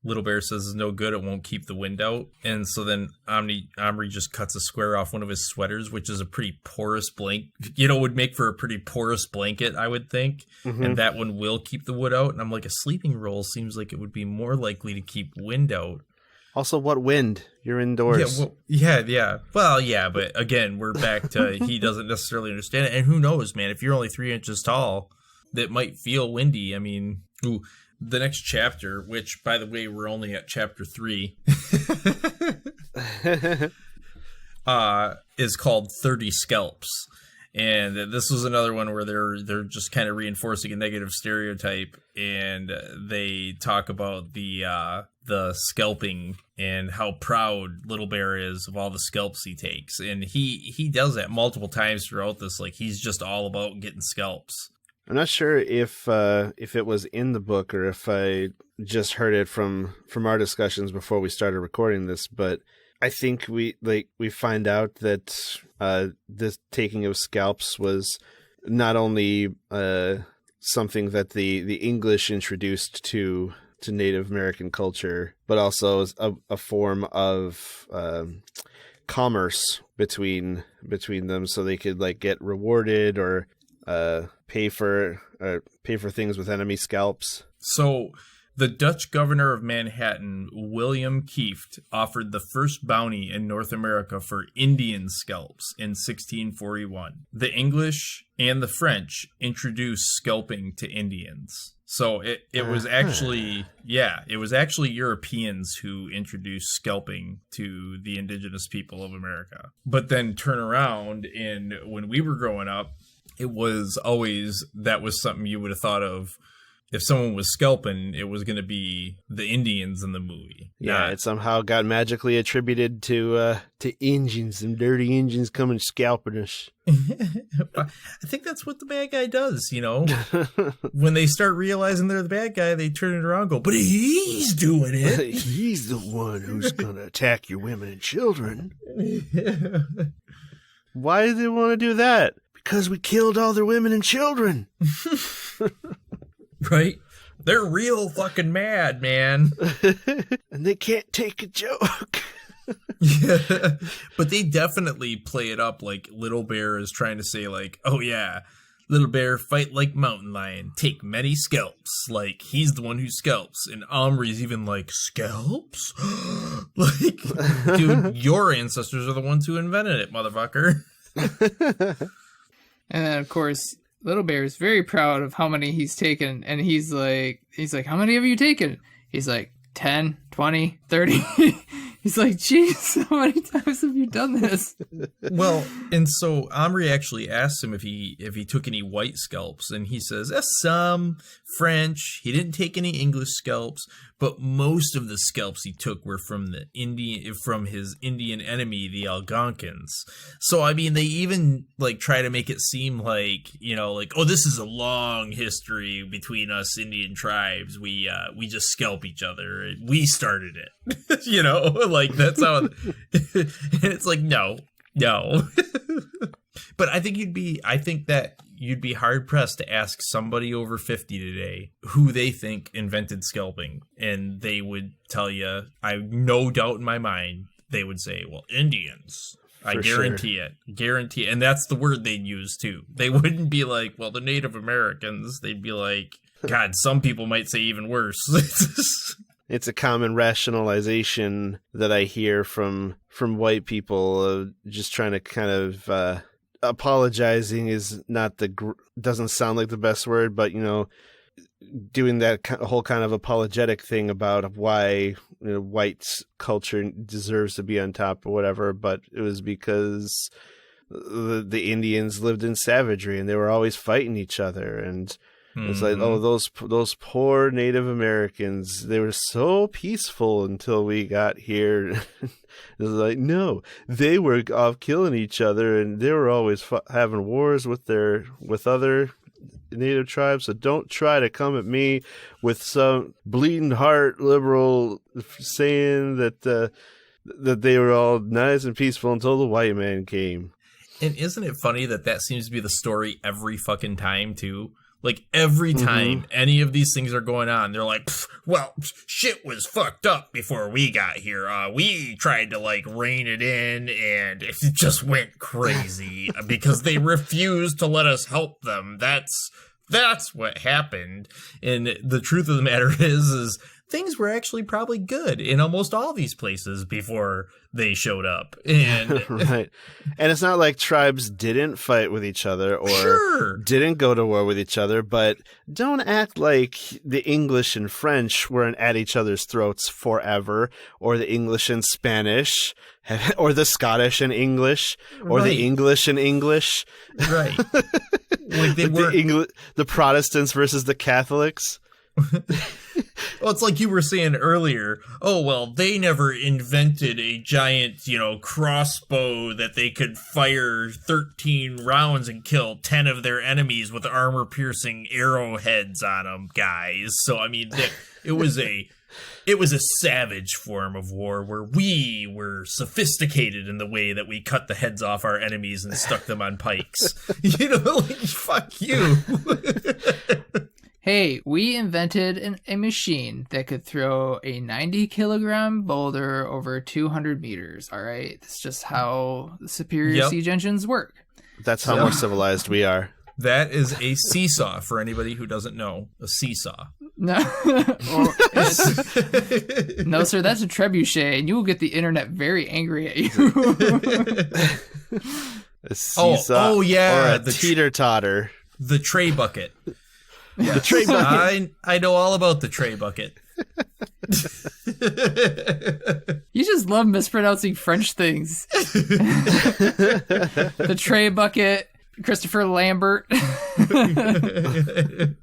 Little Bear says it's no good, it won't keep the wind out. And so then Omri just cuts a square off one of his sweaters, which is a pretty porous blanket, would make for a pretty porous blanket, I would think. Mm-hmm. And that one will keep the wood out. And I'm like, a sleeping roll seems like it would be more likely to keep wind out. Also, what wind? You're indoors. Yeah. Well, yeah, but again, we're back to he doesn't necessarily understand it. And who knows, man, if you're only 3 inches tall, that might feel windy. I mean, the next chapter, which, by the way, we're only at chapter 3, is called 30 Scalps. And this was another one where they're just kind of reinforcing a negative stereotype, and they talk about the scalping and how proud Little Bear is of all the scalps he takes. And he does that multiple times throughout this. Like, he's just all about getting scalps. I'm not sure if it was in the book or if I just heard it from our discussions before we started recording this, but I think we find out that this taking of scalps was not only something that the English introduced to Native American culture, but also a form of commerce between them, so they could like get rewarded or pay for things with enemy scalps. So the Dutch governor of Manhattan, William Kieft, offered the first bounty in North America for Indian scalps in 1641. The English and the French introduced scalping to Indians. So it was actually Europeans who introduced scalping to the indigenous people of America. But then turn around, and when we were growing up, it was always, that was something you would have thought of. If someone was scalping, it was going to be the Indians in the movie. Yeah, it somehow got magically attributed to Indians, some dirty Indians coming scalping us. I think that's what the bad guy does, When they start realizing they're the bad guy, they turn it around and go, but he's doing it. He's the one who's going to attack your women and children. Why do they want to do that? Because we killed all their women and children. Right? They're real fucking mad, man. And they can't take a joke. Yeah. But they definitely play it up like Little Bear is trying to say, like, oh yeah, Little Bear fight like mountain lion, take many scalps. Like, he's the one who scalps. And Omri's even like, scalps? Like, dude, your ancestors are the ones who invented it, motherfucker. And then, of course, Little Bear is very proud of how many he's taken. And he's like, how many have you taken? He's like, 10, 20, 30. He's like, geez, how many times have you done this? Well, and so Omri actually asks him if he took any white scalps, and he says, some French. He didn't take any English scalps, but most of the scalps he took were from his Indian enemy, the Algonquins. So I mean, they even like try to make it seem like, oh, this is a long history between us Indian tribes. We just scalp each other. We started it. Like, that's how. And it's like, no. But I think you'd be hard pressed to ask somebody over 50 today who they think invented scalping, and they would tell you, I no doubt in my mind, they would say, well, Indians. I guarantee it. Guarantee it. And that's the word they'd use too. They wouldn't be like, well, the Native Americans. They'd be like, God, some people might say even worse. It's a common rationalization that I hear from white people, just trying to kind of apologizing is not doesn't sound like the best word, but doing that whole kind of apologetic thing about why white culture deserves to be on top or whatever. But it was because the Indians lived in savagery and they were always fighting each other. And it's like, oh, those poor Native Americans, they were so peaceful until we got here. It was like, no, they were off killing each other and they were always having wars with other Native tribes. So don't try to come at me with some bleeding heart liberal saying that they were all nice and peaceful until the white man came. And isn't it funny that seems to be the story every fucking time too? Like, every time any of these things are going on, they're like, well, shit was fucked up before we got here. We tried to, like, rein it in, and it just went crazy because they refused to let us help them. That's what happened. And the truth of the matter is things were actually probably good in almost all these places before they showed up. And right. And it's not like tribes didn't fight with each other or didn't go to war with each other, but don't act like the English and French weren't at each other's throats forever, or the English and Spanish, or the Scottish and English, or the English and English. Right. Like they were the Protestants versus the Catholics. Well, it's like you were saying earlier. Oh, well, they never invented a giant, crossbow that they could fire 13 rounds and kill 10 of their enemies with armor-piercing arrowheads on them, guys. So, I mean, it was a savage form of war where we were sophisticated in the way that we cut the heads off our enemies and stuck them on pikes. Like, fuck you. Hey, we invented a machine that could throw a 90-kilogram boulder over 200 meters, all right? That's just how the superior siege engines work. That's how more civilized we are. That is a seesaw, for anybody who doesn't know. A seesaw. No. No, sir, that's a trebuchet, and you will get the internet very angry at you. A seesaw or a teeter-totter. The tray bucket. Yeah. The tray bucket. I know all about the tray bucket. You just love mispronouncing French things. The tray bucket, Christopher Lambert. And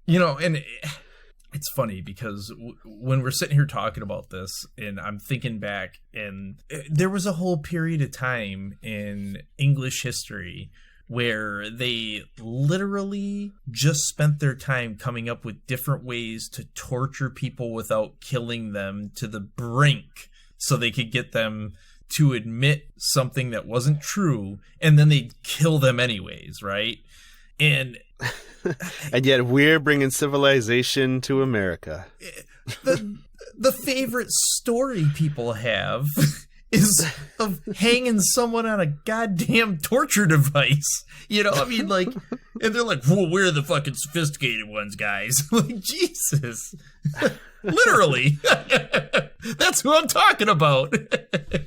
it's funny because when we're sitting here talking about this and I'm thinking back, and there was a whole period of time in English history where they literally just spent their time coming up with different ways to torture people without killing them to the brink so they could get them to admit something that wasn't true, and then they'd kill them anyways, right? And yet we're bringing civilization to America. The favorite story people have is of hanging someone on a goddamn torture device. And they're like, well, we're the fucking sophisticated ones, guys. Like, Jesus. Literally. That's who I'm talking about.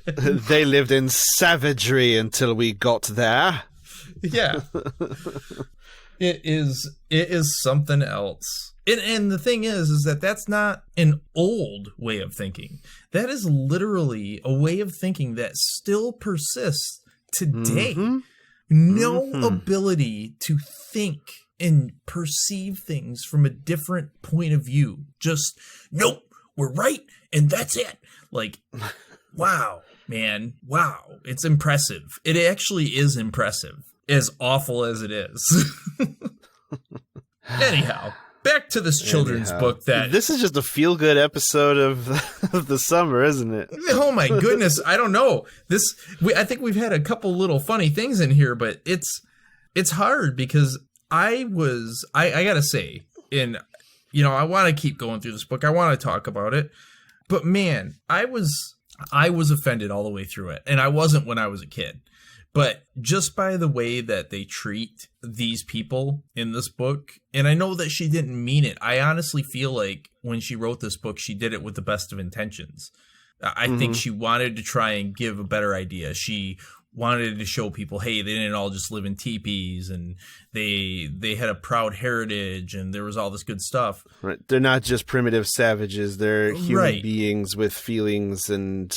They lived in savagery until we got there. Yeah. It is something else. And the thing is that that's not an old way of thinking. That is literally a way of thinking that still persists today. Mm-hmm. No ability to think and perceive things from a different point of view. Just, nope, we're right, and that's it. Like, wow, man, wow. It's impressive. It actually is impressive, as awful as it is. Anyhow. Back to this children's book that... This is just a feel-good episode of the summer, isn't it? Oh my goodness, I don't know. I think we've had a couple little funny things in here, but it's hard because I gotta say, and I want to keep going through this book. I want to talk about it, but man, I was offended all the way through it, and I wasn't when I was a kid. But just by the way that they treat these people in this book, and I know that she didn't mean it. I honestly feel like when she wrote this book, she did it with the best of intentions. I think she wanted to try and give a better idea. She wanted to show people, hey, they didn't all just live in teepees, and they had a proud heritage, and there was all this good stuff. Right. They're not just primitive savages. They're human beings with feelings and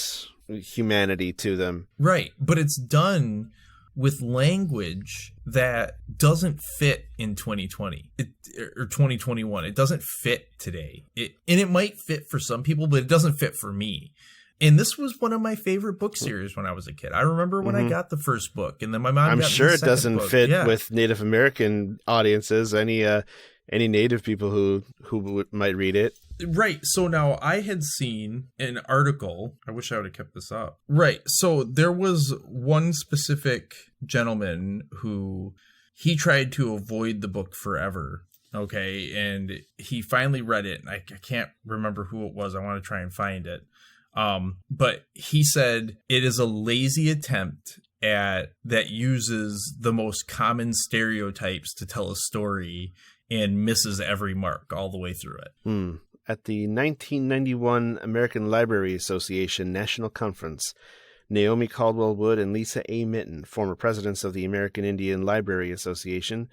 humanity to them. Right. But it's done with language that doesn't fit in 2020 or 2021. It doesn't fit today. It might fit for some people, but it doesn't fit for me. And this was one of my favorite book series when I was a kid. I remember when I got the first book, and then my mom. I'm got sure the it second doesn't book. fit with Native American audiences. Any Native people who might read it. Right. So now I had seen an article. I wish I would have kept this up. Right. So there was one specific gentleman who he tried to avoid the book forever. Okay. And he finally read it. And I can't remember who it was. I want to try and find it. But he said it is a lazy attempt that uses the most common stereotypes to tell a story and misses every mark all the way through it. At the 1991 American Library Association National Conference, Naomi Caldwell Wood and Lisa A. Mitten, former presidents of the American Indian Library Association,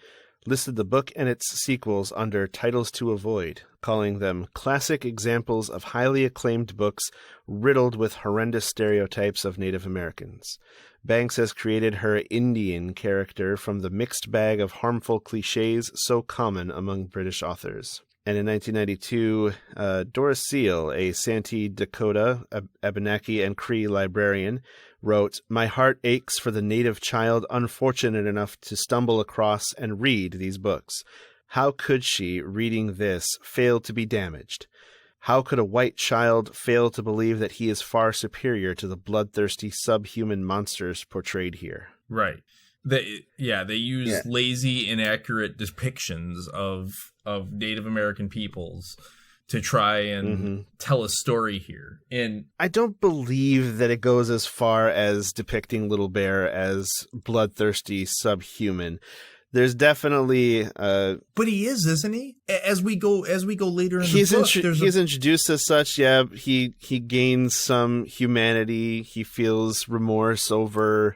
listed the book and its sequels under titles to avoid, calling them classic examples of highly acclaimed books riddled with horrendous stereotypes of Native Americans. Banks has created her Indian character from the mixed bag of harmful cliches so common among British authors. And in 1992, Doris Seal, a Santee Dakota, Abenaki, and Cree librarian, wrote, "My heart aches for the Native child unfortunate enough to stumble across and read these books. How could she, reading this, fail to be damaged? How could a white child fail to believe that he is far superior to the bloodthirsty subhuman monsters portrayed here?" Right. They use lazy, inaccurate depictions of Native American peoples to try and tell a story here. And I don't believe that it goes as far as depicting Little Bear as bloodthirsty subhuman. There's definitely but he is, isn't he? As we go later in he's the book, he's introduced as such. Yeah, he gains some humanity. He feels remorse over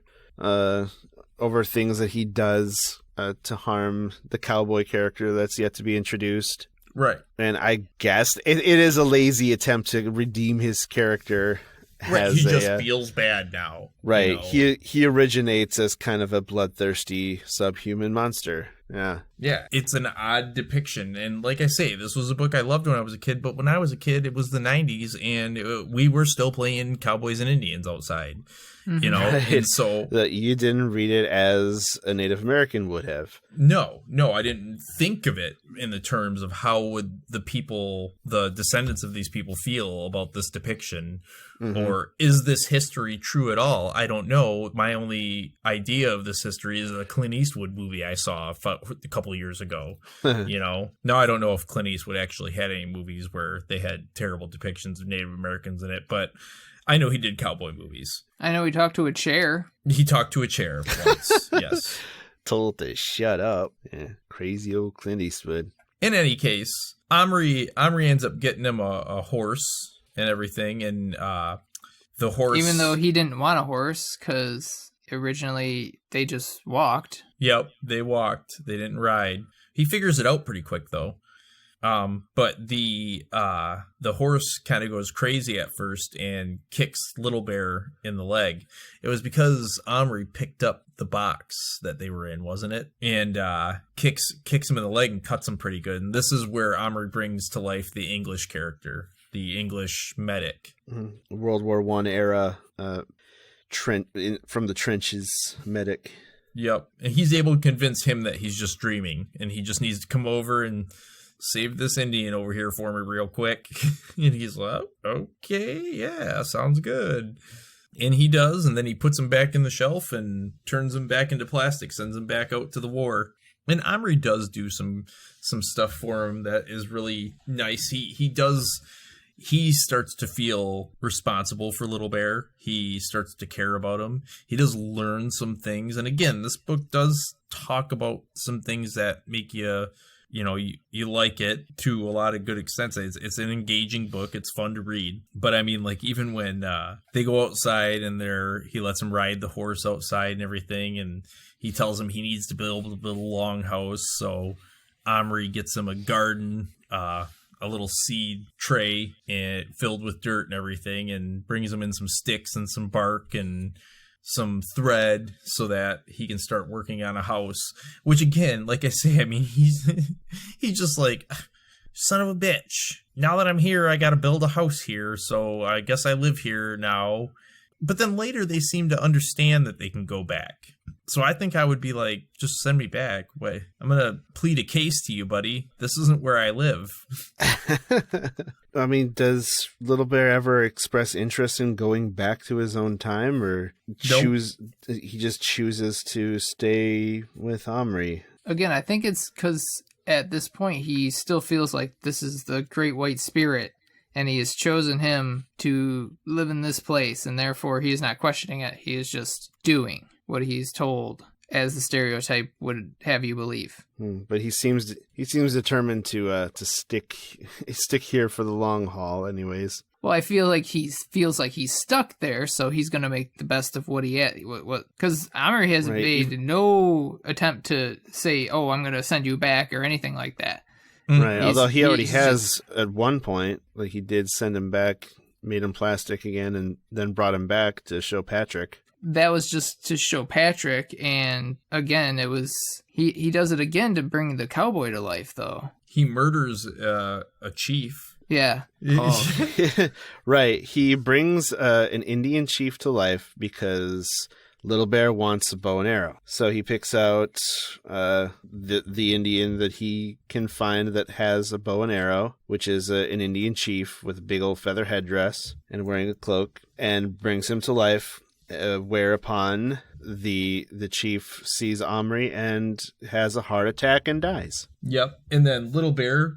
things that he does to harm the cowboy character that's yet to be introduced. Right. And I guess it is a lazy attempt to redeem his character. Right, he just feels bad now. Right. You know? He originates as kind of a bloodthirsty subhuman monster. Yeah. Yeah, it's an odd depiction. And like I say, this was a book I loved when I was a kid, but when I was a kid, it was the 90s, and we were still playing Cowboys and Indians outside. You know, and so that you didn't read it as a Native American would have. No, I didn't think of it in the terms of how would the descendants of these people feel about this depiction, or is this history true at all? I don't know. My only idea of this history is a Clint Eastwood movie I saw a couple of years ago. You know, now I don't know if Clint Eastwood actually had any movies where they had terrible depictions of Native Americans in it, but I know he did cowboy movies. I know he talked to a chair. He talked to a chair once, yes. Told to shut up. Yeah, crazy old Clint Eastwood. In any case, Omri ends up getting him a horse and everything, and the horse... Even though he didn't want a horse, because originally they just walked. Yep, they walked. They didn't ride. He figures it out pretty quick, though. But the horse kind of goes crazy at first and kicks Little Bear in the leg. It was because Omri picked up the box that they were in, wasn't it? And kicks him in the leg and cuts him pretty good. And this is where Omri brings to life the English character, the English medic. World War I era from the trenches medic. Yep. And he's able to convince him that he's just dreaming and he just needs to come over and save this Indian over here for me real quick. And he's like, okay, yeah, sounds good. And he does, and then he puts him back in the shelf and turns him back into plastic, sends him back out to the war. And Omri does do some stuff for him that is really nice. He starts to feel responsible for Little Bear. He starts to care about him. He does learn some things. And again, this book does talk about some things that make you like it to a lot of good extents. It's an engaging book. It's fun to read. But I mean, like, even when they go outside and he lets him ride the horse outside and everything, and he tells him he needs to build a longhouse. So Omri gets him a garden, a little seed tray and filled with dirt and everything, and brings him in some sticks and some bark and some thread so that he can start working on a house. Which again, like I say, I mean, he's just like, son of a bitch. Now that I'm here, I got to build a house here, so I guess I live here now. But then later they seem to understand that they can go back. So I think I would be like, just send me back. Wait, I'm going to plead a case to you, buddy. This isn't where I live. I mean, does Little Bear ever express interest in going back to his own time, or he just chooses to stay with Omri? Again, I think it's because at this point he still feels like this is the Great White Spirit, and he has chosen him to live in this place, and therefore he is not questioning it. He is just doing what he's told, as the stereotype would have you believe. But he seems determined to stick here for the long haul, anyways. Well, I feel like he feels like he's stuck there, so he's going to make the best of what he had. Because Omri has made no attempt to say, "Oh, I'm going to send you back" or anything like that. Right. Although he already has at one point, like he did send him back, made him plastic again, and then brought him back to show Patrick. That was just to show Patrick, and again, it was he does it again to bring the cowboy to life, though. He murders a chief. Yeah. Oh. Right. He brings an Indian chief to life because Little Bear wants a bow and arrow. So he picks out the Indian that he can find that has a bow and arrow, which is an Indian chief with a big old feather headdress and wearing a cloak, and brings him to life. Whereupon the chief sees Omri and has a heart attack and dies. Yep. And then Little Bear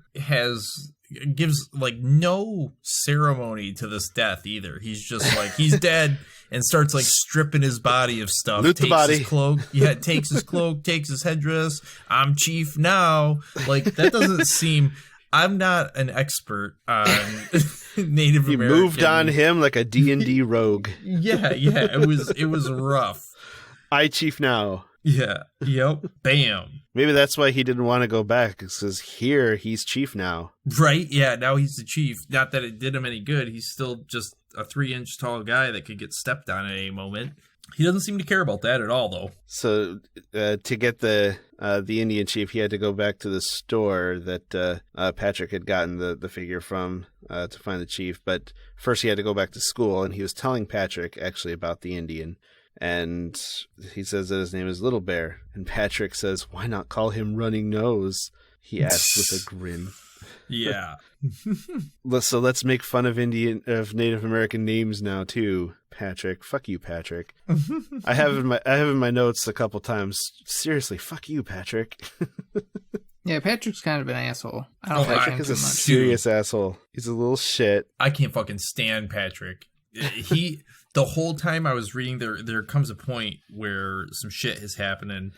gives like no ceremony to this death either. He's just like, he's dead, and starts like stripping his body of stuff. Loot the body. His cloak. Yeah, takes his cloak, takes his headdress. I'm chief now. Like, that doesn't seem... I'm not an expert on Native American. You moved on him like a D&D rogue. Yeah, it was rough. I chief now. Yeah, yep, bam. Maybe that's why he didn't want to go back, because here he's chief now. Right, yeah, now he's the chief. Not that it did him any good. He's still just a 3-inch tall guy that could get stepped on at any moment. He doesn't seem to care about that at all, though. So to get the Indian chief, he had to go back to the store that Patrick had gotten the figure from to find the chief. But first he had to go back to school, and he was telling Patrick actually about the Indian. And he says that his name is Little Bear. And Patrick says, "Why not call him Running Nose?" he asks with a grin. Yeah. So let's make fun of Native American names now too, Patrick. Fuck you, Patrick. I have in my notes a couple times. Seriously, fuck you, Patrick. Yeah, Patrick's kind of an asshole. I don't like him Patrick is too a much. serious asshole. He's a little shit. I can't fucking stand Patrick. The whole time I was reading, there comes a point where some shit is happening,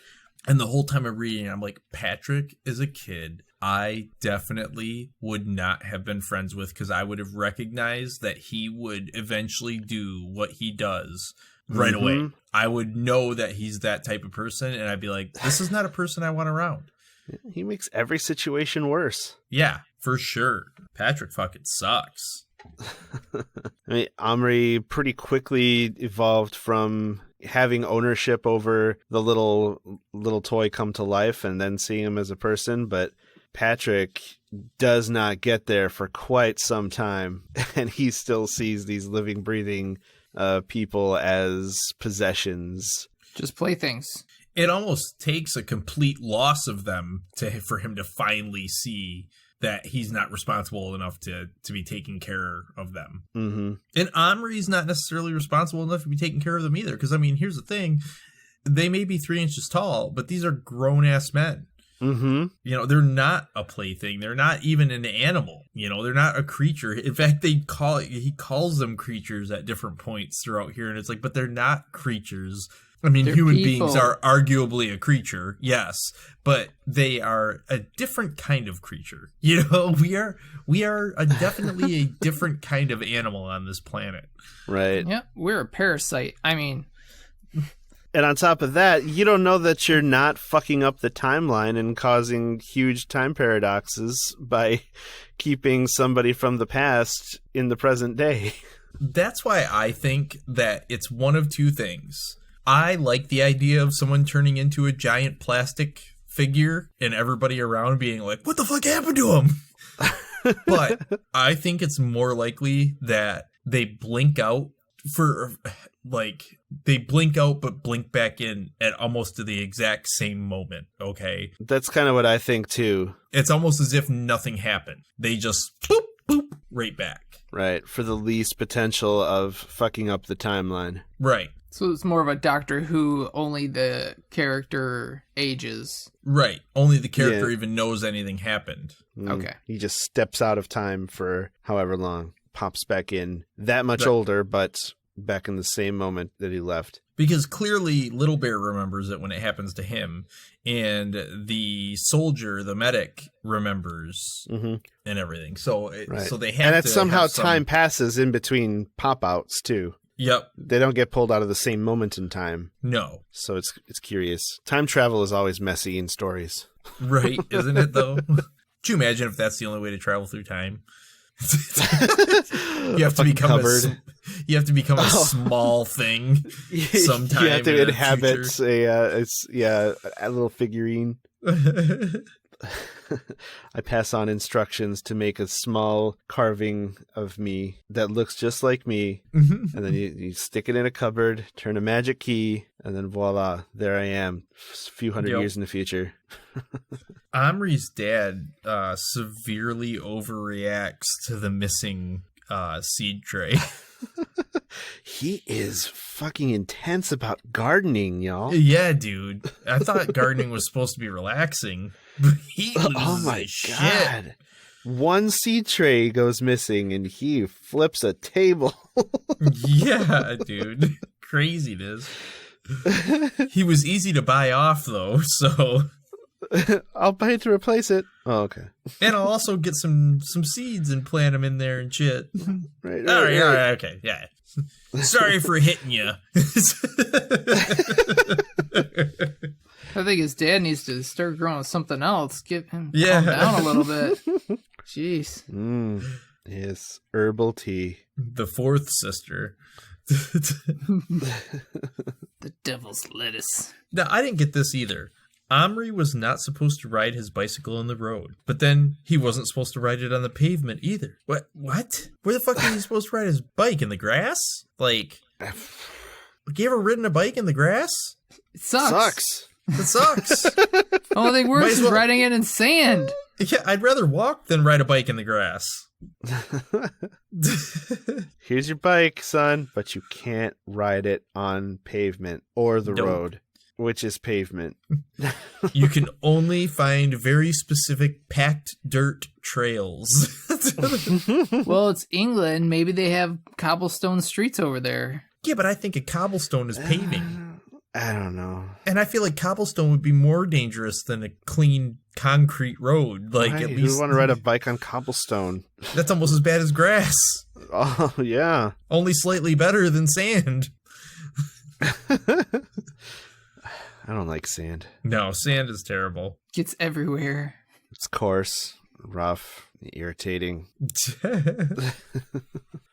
and the whole time I'm reading, I'm like, Patrick is a kid I definitely would not have been friends with, because I would have recognized that he would eventually do what he does right away. I would know that he's that type of person, and I'd be like, this is not a person I want around. He makes every situation worse. Yeah, for sure. Patrick fucking sucks. I mean, Omri pretty quickly evolved from having ownership over the little toy come to life and then seeing him as a person, but Patrick does not get there for quite some time, and he still sees these living, breathing people as possessions. Just playthings. It almost takes a complete loss of them for him to finally see that he's not responsible enough to be taking care of them. Mm-hmm. And Omri's not necessarily responsible enough to be taking care of them either. Because, I mean, here's the thing. They may be 3 inches tall, but these are grown-ass men. Mm-hmm. You know, they're not a plaything. They're not even an animal. You know, they're not a creature. In fact, he calls them creatures at different points throughout here. And it's like, but they're not creatures. I mean, they're human people. beings are arguably a creature, yes, but they are a different kind of creature. You know, we are definitely a different kind of animal on this planet. Right. Yeah, we're a parasite. I mean... And on top of that, you don't know that you're not fucking up the timeline and causing huge time paradoxes by keeping somebody from the past in the present day. That's why I think that it's one of two things. I like the idea of someone turning into a giant plastic figure and everybody around being like, what the fuck happened to him? But I think it's more likely that they blink out but blink back in at almost the exact same moment, okay? That's kind of what I think too. It's almost as if nothing happened. They just boop, boop, right back. Right, for the least potential of fucking up the timeline. Right. So it's more of a Doctor Who, only the character ages. Right. Only the character even knows anything happened. Okay. He just steps out of time for however long, pops back in that much older, but back in the same moment that he left. Because clearly Little Bear remembers it when it happens to him, and the soldier, the medic, remembers and everything. So so they have to. And somehow time passes in between pop-outs, too. Yep. They don't get pulled out of the same moment in time. No. So it's curious. Time travel is always messy in stories. Right, isn't it, though? Could you imagine if that's the only way to travel through time? You have to become a small thing sometime. You have to inhabit future. a little figurine. I pass on instructions to make a small carving of me that looks just like me, and then you stick it in a cupboard, turn a magic key, and then voila, there I am, a few hundred years in the future. Omri's dad severely overreacts to the missing seed tray. He is fucking intense about gardening, y'all. Yeah, dude. I thought gardening was supposed to be relaxing, but he loses shit. God. One seed tray goes missing and he flips a table. Yeah, dude. Craziness. He was easy to buy off, though, so... I'll pay to replace it. Oh, okay. And I'll also get some seeds and plant them in there and shit. Right, all right, okay, yeah. Sorry for hitting you. I think his dad needs to start growing something else. Get him calm down a little bit. Jeez. Yes, herbal tea. The fourth sister. The devil's lettuce. Now, I didn't get this either. Omri was not supposed to ride his bicycle on the road, but then he wasn't supposed to ride it on the pavement either. What? Where the fuck is he supposed to ride his bike? In the grass? Like, you ever ridden a bike in the grass? It sucks. It sucks. Only thing worse is riding it in sand. Yeah, I'd rather walk than ride a bike in the grass. Here's your bike, son, but you can't ride it on pavement or the road. Which is pavement. You can only find very specific packed dirt trails. Well, it's England. Maybe they have cobblestone streets over there. Yeah, but I think a cobblestone is paving. I don't know. And I feel like cobblestone would be more dangerous than a clean concrete road. Like, right. At least you want to ride a bike on cobblestone. That's almost as bad as grass. Oh, yeah. Only slightly better than sand. I don't like sand. No, sand is terrible. Gets everywhere. It's coarse, rough, irritating. Can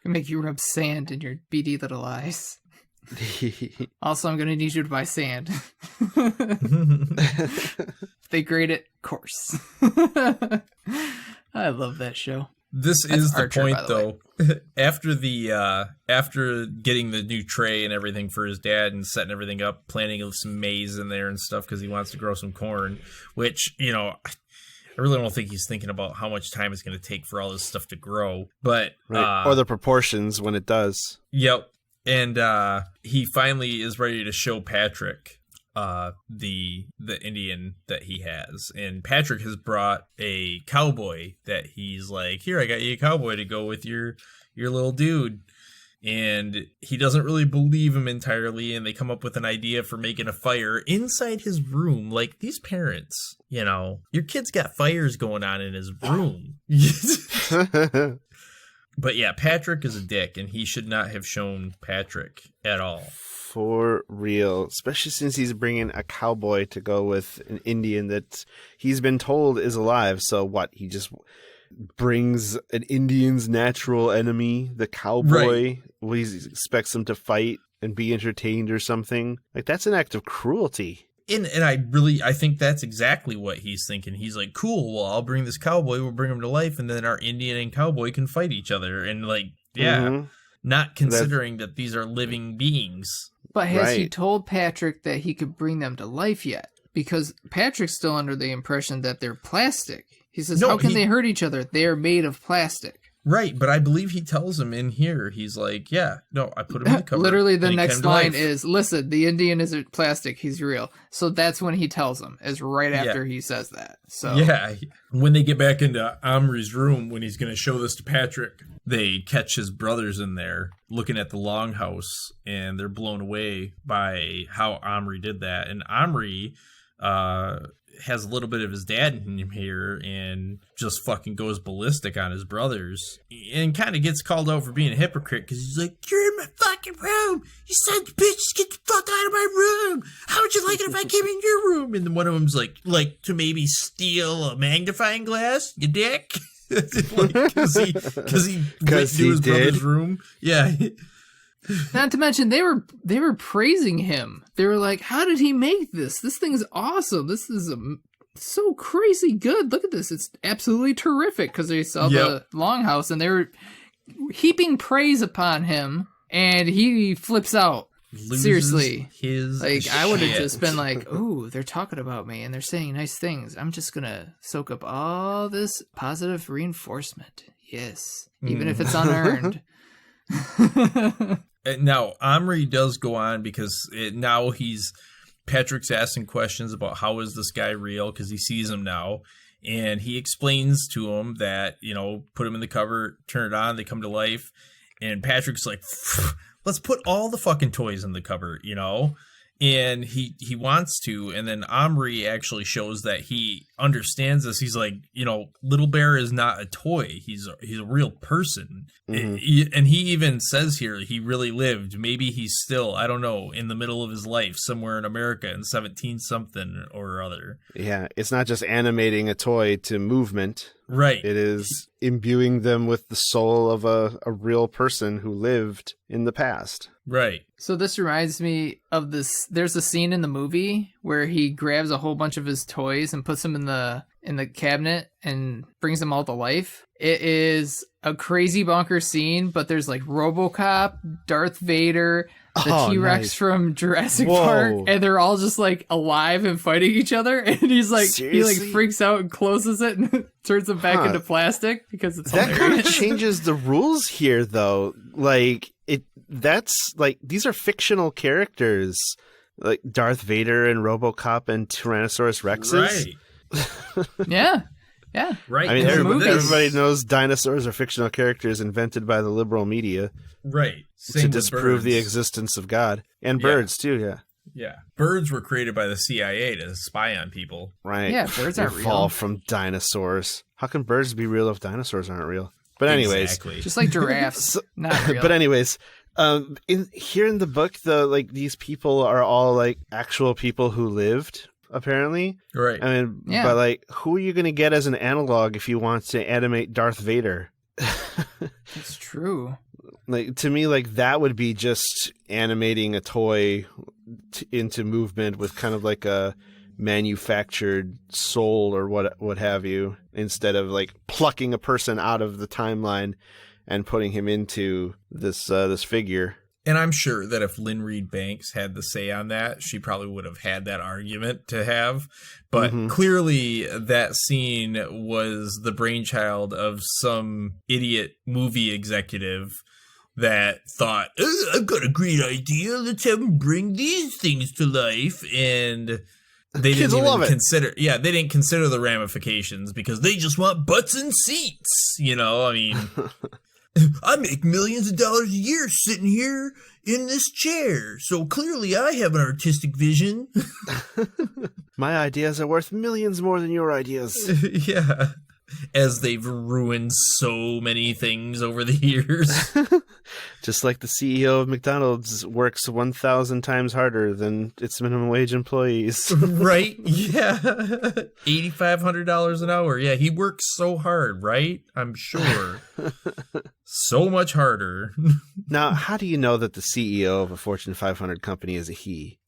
make you rub sand in your beady little eyes. Also, I'm going to need you to buy sand. They grade it coarse. I love that show. This That's is the Archer, point, by the though. After getting the new tray and everything for his dad and setting everything up, planting some maize in there and stuff because he wants to grow some corn, which, I really don't think he's thinking about how much time it's going to take for all this stuff to grow. But right. Or the proportions when it does. Yep. And he finally is ready to show Patrick the Indian that he has, and Patrick has brought a cowboy that he's like, here, I got you a cowboy to go with your little dude. And he doesn't really believe him entirely, and they come up with an idea for making a fire inside his room. Like, these parents, your kid's got fires going on in his room. But yeah, Patrick is a dick, and he should not have shown Patrick at all. For real, especially since he's bringing a cowboy to go with an Indian that he's been told is alive. So what? He just brings an Indian's natural enemy, the cowboy, he expects him to fight and be entertained or something. Like, that's an act of cruelty. And I think that's exactly what he's thinking. He's like, cool, well, I'll bring this cowboy, we'll bring him to life, and then our Indian and cowboy can fight each other. And like, not considering that these are living beings. But has he told Patrick that he could bring them to life yet? Because Patrick's still under the impression that they're plastic. He says, how can they hurt each other? They are made of plastic. Right, but I believe he tells him in here, he's like, I put him in the cupboard. Literally the next line is, listen, the Indian isn't plastic, he's real. So that's when he tells him, is right after he says that. So yeah, when they get back into Omri's room, when he's going to show this to Patrick, they catch his brothers in there looking at the longhouse, and they're blown away by how Omri did that. And Omri has a little bit of his dad in him here and just fucking goes ballistic on his brothers and kind of gets called out for being a hypocrite because he's like, you're in my fucking room, you sons of bitches, get the fuck out of my room, how would you like it if I came in your room? And then one of them's like to maybe steal a magnifying glass, you dick. Because he went to his brother's room. Yeah. Not to mention they were praising him. They were like, "How did he make this? This thing is awesome. This is so crazy good. Look at this. It's absolutely terrific." Because they saw the longhouse and they were heaping praise upon him, and he flips out. Seriously, I would have just been like, "Ooh, they're talking about me and they're saying nice things. I'm just gonna soak up all this positive reinforcement. Yes, even if it's unearned." Now, Omri does go on because now Patrick's asking questions about how is this guy real because he sees him now. And he explains to him that, put him in the cover, turn it on, they come to life. And Patrick's like, let's put all the fucking toys in the cupboard, And he wants to, and then Omri actually shows that he understands this. He's like, Little Bear is not a toy. He's a real person. Mm-hmm. And he even says here he really lived. Maybe he's still, I don't know, in the middle of his life somewhere in America in 17-something or other. Yeah, it's not just animating a toy to movement. Right. It is imbuing them with the soul of a real person who lived in the past. Right. So this reminds me of this. There's a scene in the movie where he grabs a whole bunch of his toys and puts them in the cabinet and brings them all to life. It is a crazy bonkers scene, but there's like RoboCop, Darth Vader, the T-Rex from Jurassic Park, and they're all just like alive and fighting each other. And he's like, Seriously? He freaks out and closes it and turns them back into plastic because it's that hilarious. kind of changes the rules here, though. Like that's like these are fictional characters, like Darth Vader and RoboCop and Tyrannosaurus Rexes. Right. Yeah. Right. I mean, everybody knows dinosaurs are fictional characters invented by the liberal media. Right. To disprove the existence of God. And birds, too, yeah. Yeah. Birds were created by the CIA to spy on people. Right. Yeah, birds aren't real. Evolved from dinosaurs. How can birds be real if dinosaurs aren't real? But anyways. Exactly. Just like giraffes. Not real. But anyways, in the book, these people are all like actual people who lived, apparently. Right. I mean, but like, who are you going to get as an analog if you want to animate Darth Vader? It's true. Like, to me, like, that would be just animating a toy into movement with kind of like a manufactured soul or what have you, instead of like plucking a person out of the timeline and putting him into this figure. And I'm sure that if Lynn Reed Banks had the say on that, she probably would have had that argument to have. But clearly that scene was the brainchild of some idiot movie executive that thought, I've got a great idea. Let's have them bring these things to life. And they didn't even consider, they didn't consider the ramifications because they just want butts and seats. I mean, I make millions of dollars a year sitting here in this chair. So clearly I have an artistic vision. My ideas are worth millions more than your ideas. Yeah. As they've ruined so many things over the years. Just like the CEO of McDonald's works 1,000 times harder than its minimum wage employees. Right? Yeah. $8,500 an hour. Yeah, he works so hard, right? I'm sure. So much harder. Now, how do you know that the CEO of a Fortune 500 company is a he?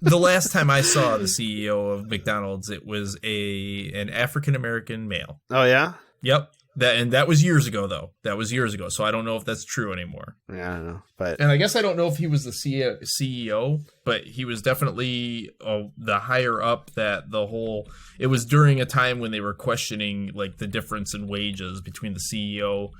The last time I saw the CEO of McDonald's, it was an African-American male. Oh, yeah? Yep. That was years ago, though. That was years ago, so I don't know if that's true anymore. Yeah, I don't know. But And I guess I don't know if he was the CEO, but he was definitely the higher up that the whole... It was during a time when they were questioning like the difference in wages between the CEO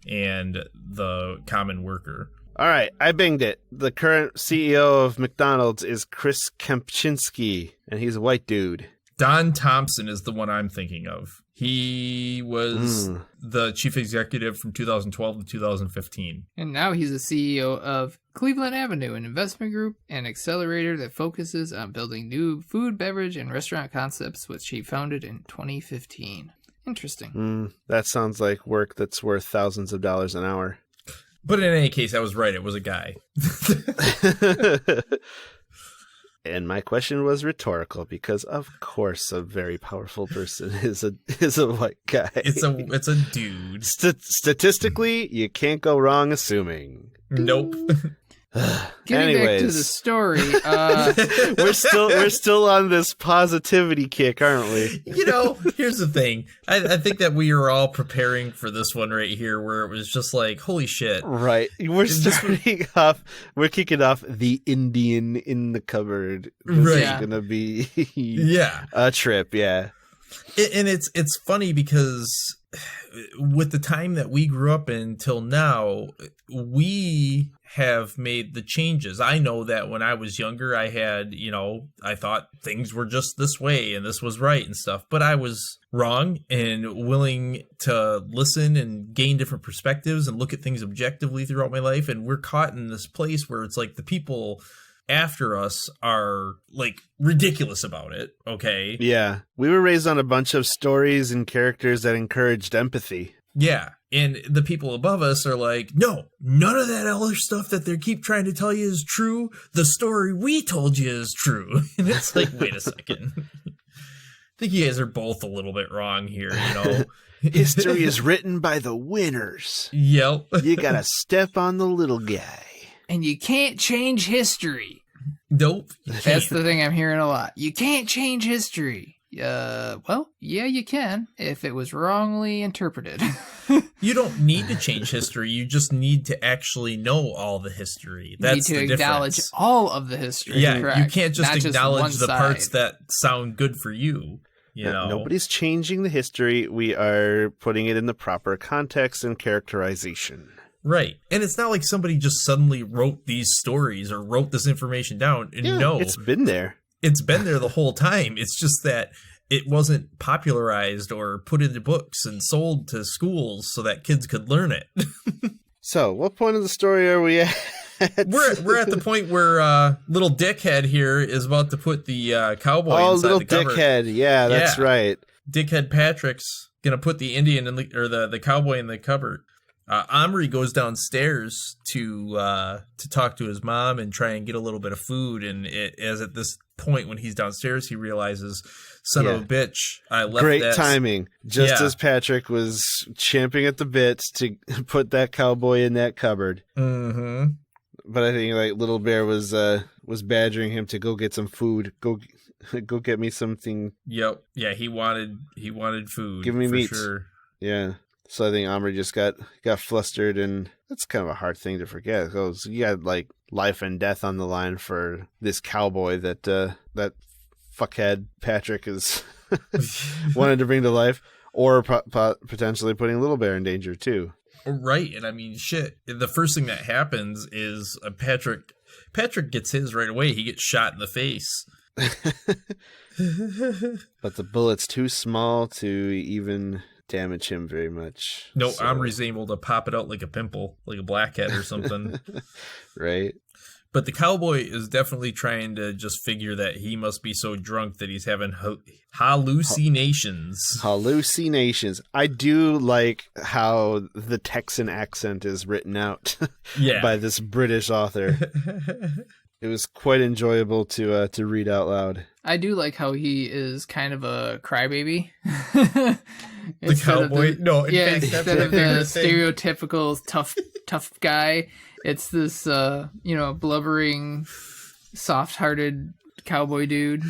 and the common worker. all right, I binged it. The current CEO of McDonald's is Chris Kempczinski, and he's a white dude. Don Thompson is the one I'm thinking of. He was the chief executive from 2012 to 2015. And now he's the CEO of Cleveland Avenue, an investment group and accelerator that focuses on building new food, beverage, and restaurant concepts, which he founded in 2015. Interesting. That sounds like work that's worth thousands of dollars an hour. But in any case, I was right. It was a guy. And my question was rhetorical because, of course, a very powerful person is a white guy. It's a dude. Statistically, you can't go wrong assuming. Nope. Getting back to the story, we're still on this positivity kick, aren't we? You know, here's the thing. I think that we are all preparing for this one right here, where it was just like, holy shit. Right. We're kicking off the Indian in the cupboard. Right. It's gonna be Yeah. a trip. Yeah. And it's funny because with the time that we grew up in till now, we have made the changes. I know that when I was younger, I thought things were just this way and this was right and stuff, but I was wrong and willing to listen and gain different perspectives and look at things objectively throughout my life. And we're caught in this place where it's like the people after us are like ridiculous about it. Okay. Yeah. We were raised on a bunch of stories and characters that encouraged empathy. Yeah. And the people above us are like, no, none of that other stuff that they keep trying to tell you is true. The story we told you is true. And it's like, wait a second. I think you guys are both a little bit wrong here, you know. History is written by the winners. Yep. You gotta step on the little guy. and you can't change history. Nope. That's the thing I'm hearing a lot. You can't change history. Well, yeah, you can if it was wrongly interpreted. You don't need to change history. You just need to actually know all the history. That's you need to the acknowledge difference. all of the history. Yeah, correct. you can't just Not acknowledge one the side. parts that sound good for you. You know, Nobody's changing the history. We are putting it in the proper context and characterization. right? And it's not like somebody just suddenly wrote these stories or wrote this information down. Yeah, No, it's been there. it's been there the whole time. It's just that it wasn't popularized or put into books and sold to schools so that kids could learn it. So, what point of the story are we at? We're at the point where little dickhead here is about to put the cowboy Oh, inside little the cupboard. dickhead. Yeah, that's Yeah. right. Dickhead Patrick's gonna put the Indian in the cowboy in the cupboard. Omri goes downstairs to talk to his mom and try and get a little bit of food. And as at this point when he's downstairs, he realizes, son of a bitch, I left Great that. timing. Just Yeah. as Patrick was champing at the bits to put that cowboy in that cupboard. Mm-hmm. But I think like Little Bear was badgering him to go get some food. Go get me something. Yep. Yeah, he wanted food. Give me for meat. Sure. Yeah. So I think Omri just got flustered, and that's kind of a hard thing to forget. Because you got like life and death on the line for this cowboy that that fuckhead Patrick is wanted to bring to life, or potentially putting Little Bear in danger too. Right, and I mean, shit. The first thing that happens is Patrick gets his right away. He gets shot in the face. But the bullet's too small to even damage him very much. No, so. Omri's able to pop it out like a pimple, like a blackhead or something. Right. But the cowboy is definitely trying to just figure that he must be so drunk that he's having hallucinations. Hallucinations. I do like how the Texan accent is written out by this British author. It was quite enjoyable to read out loud. I do like how he is kind of a crybaby. The cowboy? Instead of the stereotypical tough guy, it's this blubbering, soft-hearted cowboy dude.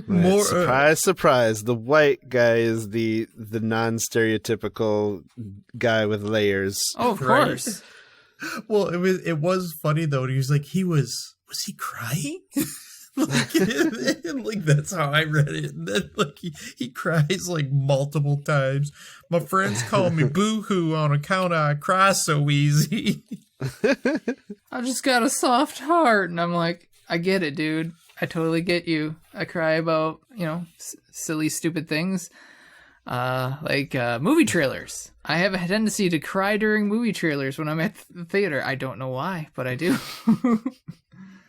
Right. Surprise! The white guy is the non-stereotypical guy with layers. Oh, of course. Well, it was funny though. He was like, was he crying? like that's how I read it. And then like he cries like multiple times. My friends call me boo-hoo on account I cry so easy. I just got a soft heart, and I'm like, I get it, dude. I totally get you. I cry about silly, stupid things, like movie trailers. I have a tendency to cry during movie trailers when I'm at the theater. I don't know why, but I do.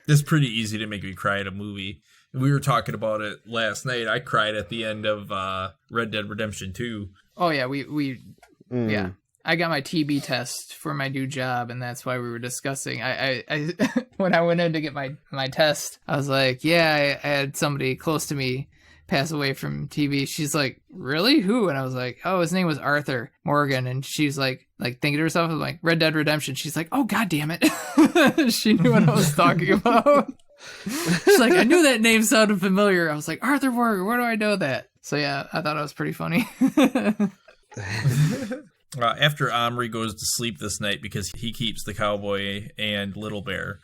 It's pretty easy to make me cry at a movie. We were talking about it last night. I cried at the end of Red Dead Redemption 2. Oh yeah, yeah. I got my TB test for my new job, and that's why we were discussing. I when I went in to get my test, I was like, yeah, I had somebody close to me pass away from TB. She's like, really? Who? And I was like, oh, his name was Arthur Morgan. And she's like thinking to herself, I'm like, Red Dead Redemption. She's like, oh, God damn it. She knew what I was talking about. She's like, I knew that name sounded familiar. I was like, Arthur Morgan, where do I know that? So yeah, I thought it was pretty funny. After Omri goes to sleep this night, because he keeps the cowboy and Little Bear,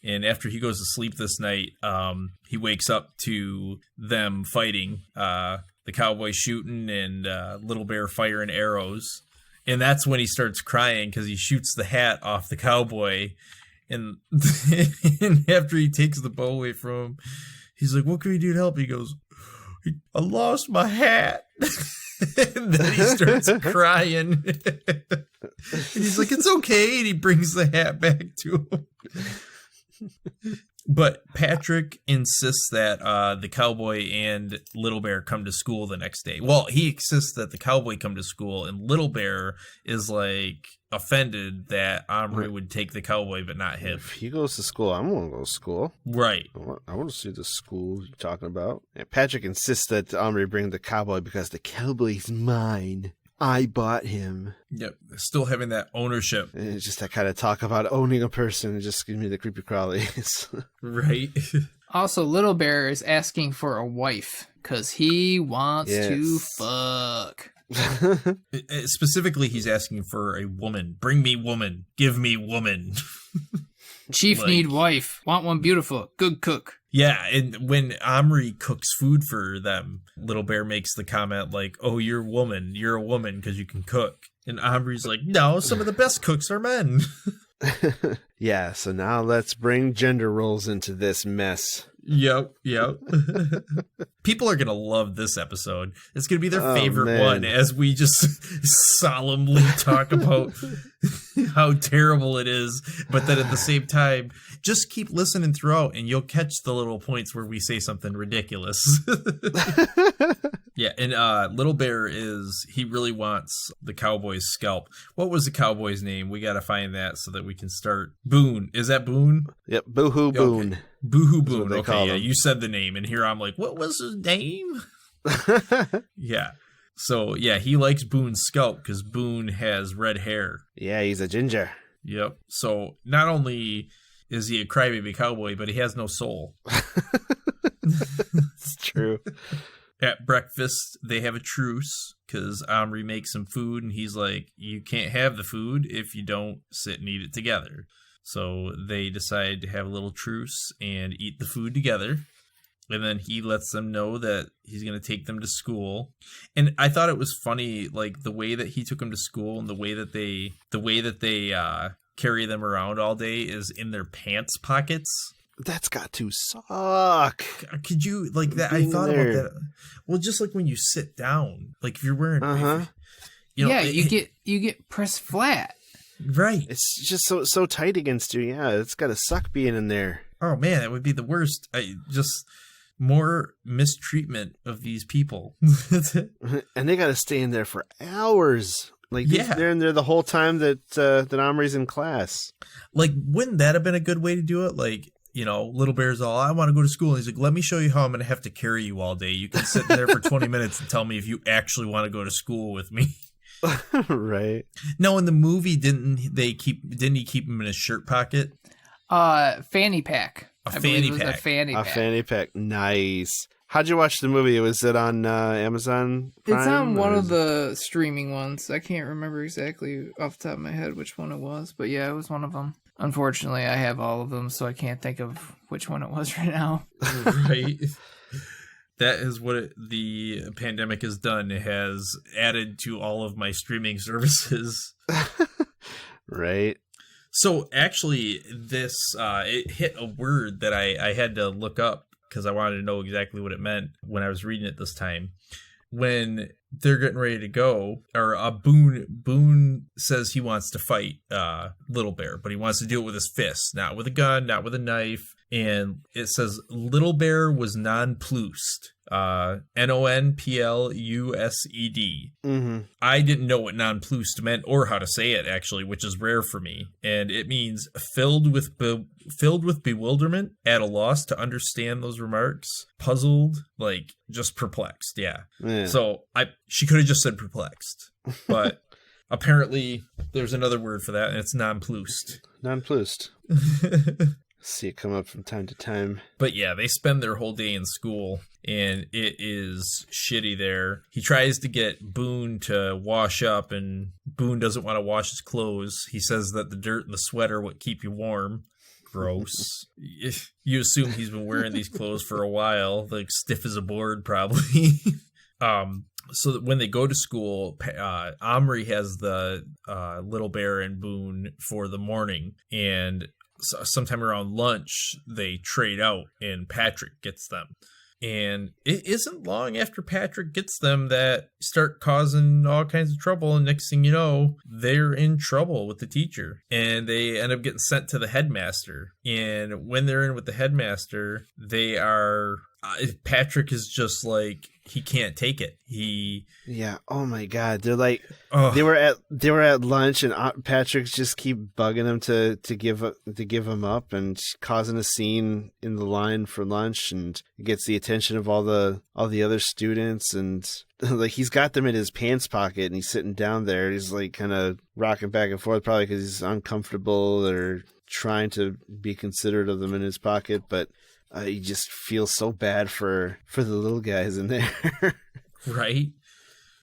and after he goes to sleep this night, he wakes up to them fighting, the cowboy shooting and Little Bear firing arrows. And that's when he starts crying, because he shoots the hat off the cowboy. And, and after he takes the bow away from him, he's like, what can we do to help? He goes, I lost my hat. And then he starts crying. And he's like, it's okay. And he brings the hat back to him. But Patrick insists that the cowboy and Little Bear come to school the next day. Well, he insists that the cowboy come to school, and Little Bear is like offended that Omri would take the cowboy but not him. If he goes to school, I'm going to go to school. Right. I want to see the school you're talking about. And Patrick insists that Omri bring the cowboy because the cowboy's mine. I bought him. Yep, still having that ownership. And it's just that kind of talk about owning a person. It just gives me the creepy crawlies. Right. Also, Little Bear is asking for a wife because he wants to fuck. Specifically, he's asking for a woman. Bring me woman. Give me woman. Chief need wife. Want one beautiful. Good cook. Yeah, and when Omri cooks food for them, Little Bear makes the comment like, oh, you're a woman because you can cook. And Omri's like, no, some of the best cooks are men. Yeah, so now let's bring gender roles into this mess. Yep. People are going to love this episode. It's going to be their favorite one as we just solemnly talk about how terrible it is. But then at the same time, just keep listening throughout and you'll catch the little points where we say something ridiculous. Yeah, and Little Bear he really wants the cowboy's scalp. What was the cowboy's name? We got to find that so that we can start. Boone. Is that Boone? Yep, Boo-hoo Boone. Okay. Boo-hoo Boone. Okay, yeah, you said the name, and here I'm like, what was his name? Yeah. So, yeah, he likes Boone's scalp because Boone has red hair. Yeah, he's a ginger. Yep. So, not only is he a crybaby cowboy, but he has no soul. It's true. At breakfast, they have a truce because Omri makes some food, and he's like, you can't have the food if you don't sit and eat it together. So they decide to have a little truce and eat the food together. And then he lets them know that he's going to take them to school. And I thought it was funny, like the way that he took them to school and the way that they carry them around all day is in their pants pockets. That's got to suck. Could you like that? I thought about that. Well, just like when you sit down, like if you're wearing, you get pressed flat. Right. It's just so tight against you. Yeah, it's got to suck being in there. Oh man, it would be the worst. Just more mistreatment of these people. And they got to stay in there for hours. Like, they're in there the whole time that Omri's in class. Like, wouldn't that have been a good way to do it? Like, Little Bear's all, I want to go to school. And he's like, let me show you how I'm going to have to carry you all day. You can sit there for 20 minutes and tell me if you actually want to go to school with me. Right. No, in the movie, didn't he keep him in his shirt pocket? Fanny pack. A fanny pack. A fanny pack. Nice. How'd you watch the movie? Was it on Amazon Prime? It's on one of the streaming ones. I can't remember exactly off the top of my head which one it was, but yeah, it was one of them. Unfortunately, I have all of them, so I can't think of which one it was right now. Right. That is what the pandemic has done. It has added to all of my streaming services. Right. So actually, this it hit a word that I had to look up because I wanted to know exactly what it meant when I was reading it this time. When they're getting ready to go, or Boone says he wants to fight Little Bear, but he wants to do it with his fists, not with a gun, not with a knife. And it says Little Bear was nonplussed. Nonplused. Mm-hmm. I didn't know what nonplussed meant or how to say it, actually, which is rare for me. And it means filled with bewilderment, at a loss to understand those remarks, puzzled, like just perplexed. Yeah. So she could have just said perplexed, but apparently there's another word for that, and it's nonplussed. Nonplussed. See it come up from time to time. But yeah, they spend their whole day in school, and it is shitty there. He tries to get Boone to wash up, and Boone doesn't want to wash his clothes. He says that the dirt and the sweat are what keep you warm. Gross. You assume he's been wearing these clothes for a while, like stiff as a board, probably. So that when they go to school, Omri has the Little Bear and Boone for the morning, and sometime around lunch, they trade out, and Patrick gets them. And it isn't long after Patrick gets them that start causing all kinds of trouble. And next thing you know, they're in trouble with the teacher. And they end up getting sent to the headmaster. And when they're in with the headmaster, they are... Patrick is just like, he can't take it. Yeah. Oh my God. They're like, they were at lunch, and Patrick's just keep bugging him to give him up, and causing a scene in the line for lunch, and it gets the attention of all the other students, and like he's got them in his pants pocket, and he's sitting down there. He's like kind of rocking back and forth, probably because he's uncomfortable or trying to be considerate of them in his pocket, but. You just feel so bad for the little guys in there. Right?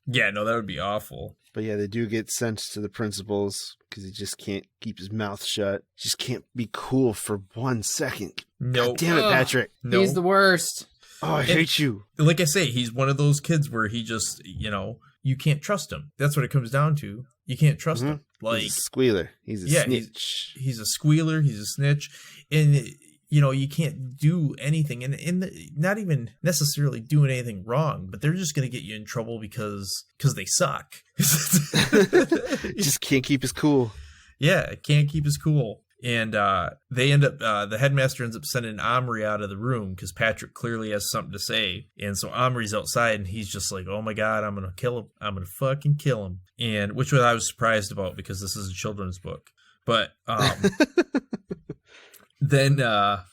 Yeah, no, that would be awful. But yeah, they do get sent to the principals because he just can't keep his mouth shut. Just can't be cool for 1 second. No. God damn it, Patrick. No. He's the worst. Oh, I hate you. Like I say, he's one of those kids where he just, you can't trust him. That's what it comes down to. You can't trust him. Like, he's a squealer. He's a snitch. He's a squealer. He's a snitch. And... you can't do anything, and not even necessarily doing anything wrong, but they're just going to get you in trouble because they suck. Just can't keep his cool. Yeah, can't keep his cool. And they end up, the headmaster ends up sending Omri out of the room because Patrick clearly has something to say. And so Omri's outside, and he's just like, oh my God, I'm going to kill him. I'm going to fucking kill him. And which I was surprised about because this is a children's book. But... Then a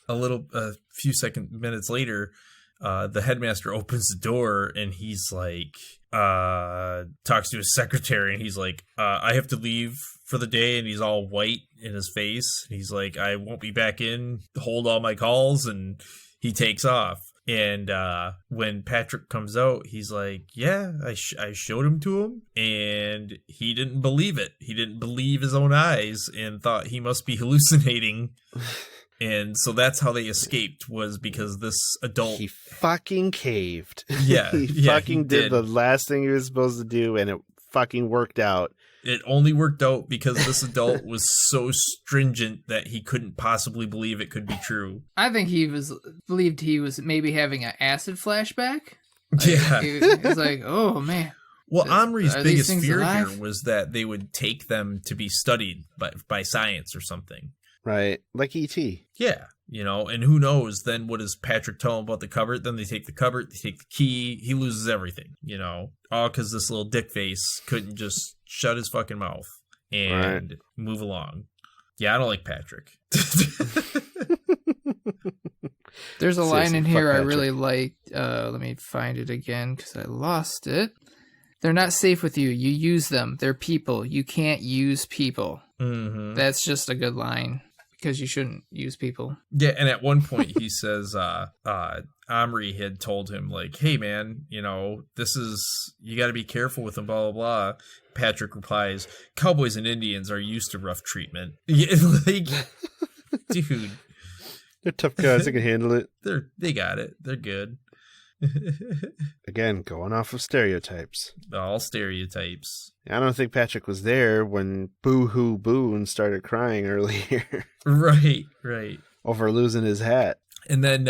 few minutes later, the headmaster opens the door, and he's like, talks to his secretary, and he's like, I have to leave for the day, and he's all white in his face. He's like, I won't be back in, hold all my calls, and he takes off. And when Patrick comes out, he's like, yeah, I showed him to him, and he didn't believe it. He didn't believe his own eyes and thought he must be hallucinating. And so that's how they escaped, was because this adult... He fucking caved. Yeah. He fucking did the last thing he was supposed to do, and it fucking worked out. It only worked out because this adult was so stringent that he couldn't possibly believe it could be true. I think he believed he was maybe having an acid flashback. Yeah. He was like, oh, man. Well, Omri's biggest fear alive? here was that they would take them to be studied by science or something. Right. Like E.T. Yeah. And who knows then what does Patrick tell him about the cupboard? Then they take the cupboard, they take the key, he loses everything, all because this little dick face couldn't just shut his fucking mouth and move along. Yeah, I don't like Patrick. There's a line in here I Patrick. really like. Let me find it again because I lost it. They're not safe with you. You use them. They're people. You can't use people. Mm-hmm. That's just a good line because you shouldn't use people. Yeah, and at one point he says Omri had told him, like, hey, man, this is, you got to be careful with them, blah, blah, blah. Patrick replies, cowboys and Indians are used to rough treatment. Yeah, like, dude. They're tough guys. They can handle it. They got it. They're good. Again, going off of stereotypes. All stereotypes. I don't think Patrick was there when Boo-Hoo Boone started crying earlier. Right. Over losing his hat. And then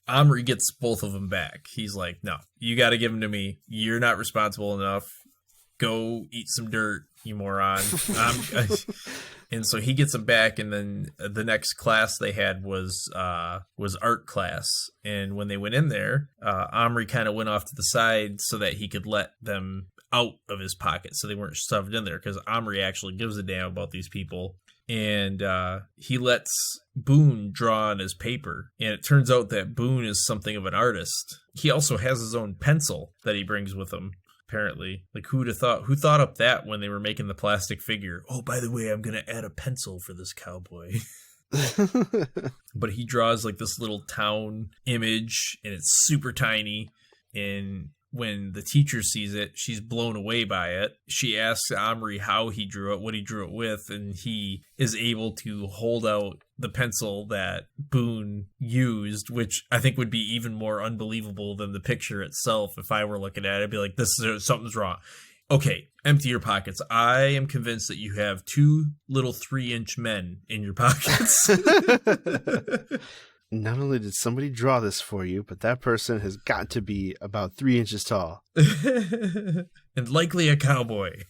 Omri gets both of them back. He's like, no, you got to give them to me. You're not responsible enough. Go eat some dirt, you moron. And so he gets them back, and then the next class they had was art class. And when they went in there, Omri kind of went off to the side so that he could let them out of his pocket, so they weren't shoved in there, because Omri actually gives a damn about these people. And he lets Boone draw on his paper, and it turns out that Boone is something of an artist. He also has his own pencil that he brings with him. Apparently, like, who thought up that when they were making the plastic figure? Oh, by the way, I'm gonna add a pencil for this cowboy. But he draws like this little town image, and it's super tiny. And when the teacher sees it, she's blown away by it. She asks Omri how he drew it, what he drew it with, and he is able to hold out the pencil that Boone used, which I think would be even more unbelievable than the picture itself. If I were looking at it, I'd be like, something's wrong. Okay, empty your pockets. I am convinced that you have 2 little 3-inch men in your pockets. Not only did somebody draw this for you, but that person has got to be about 3 inches tall. And likely a cowboy.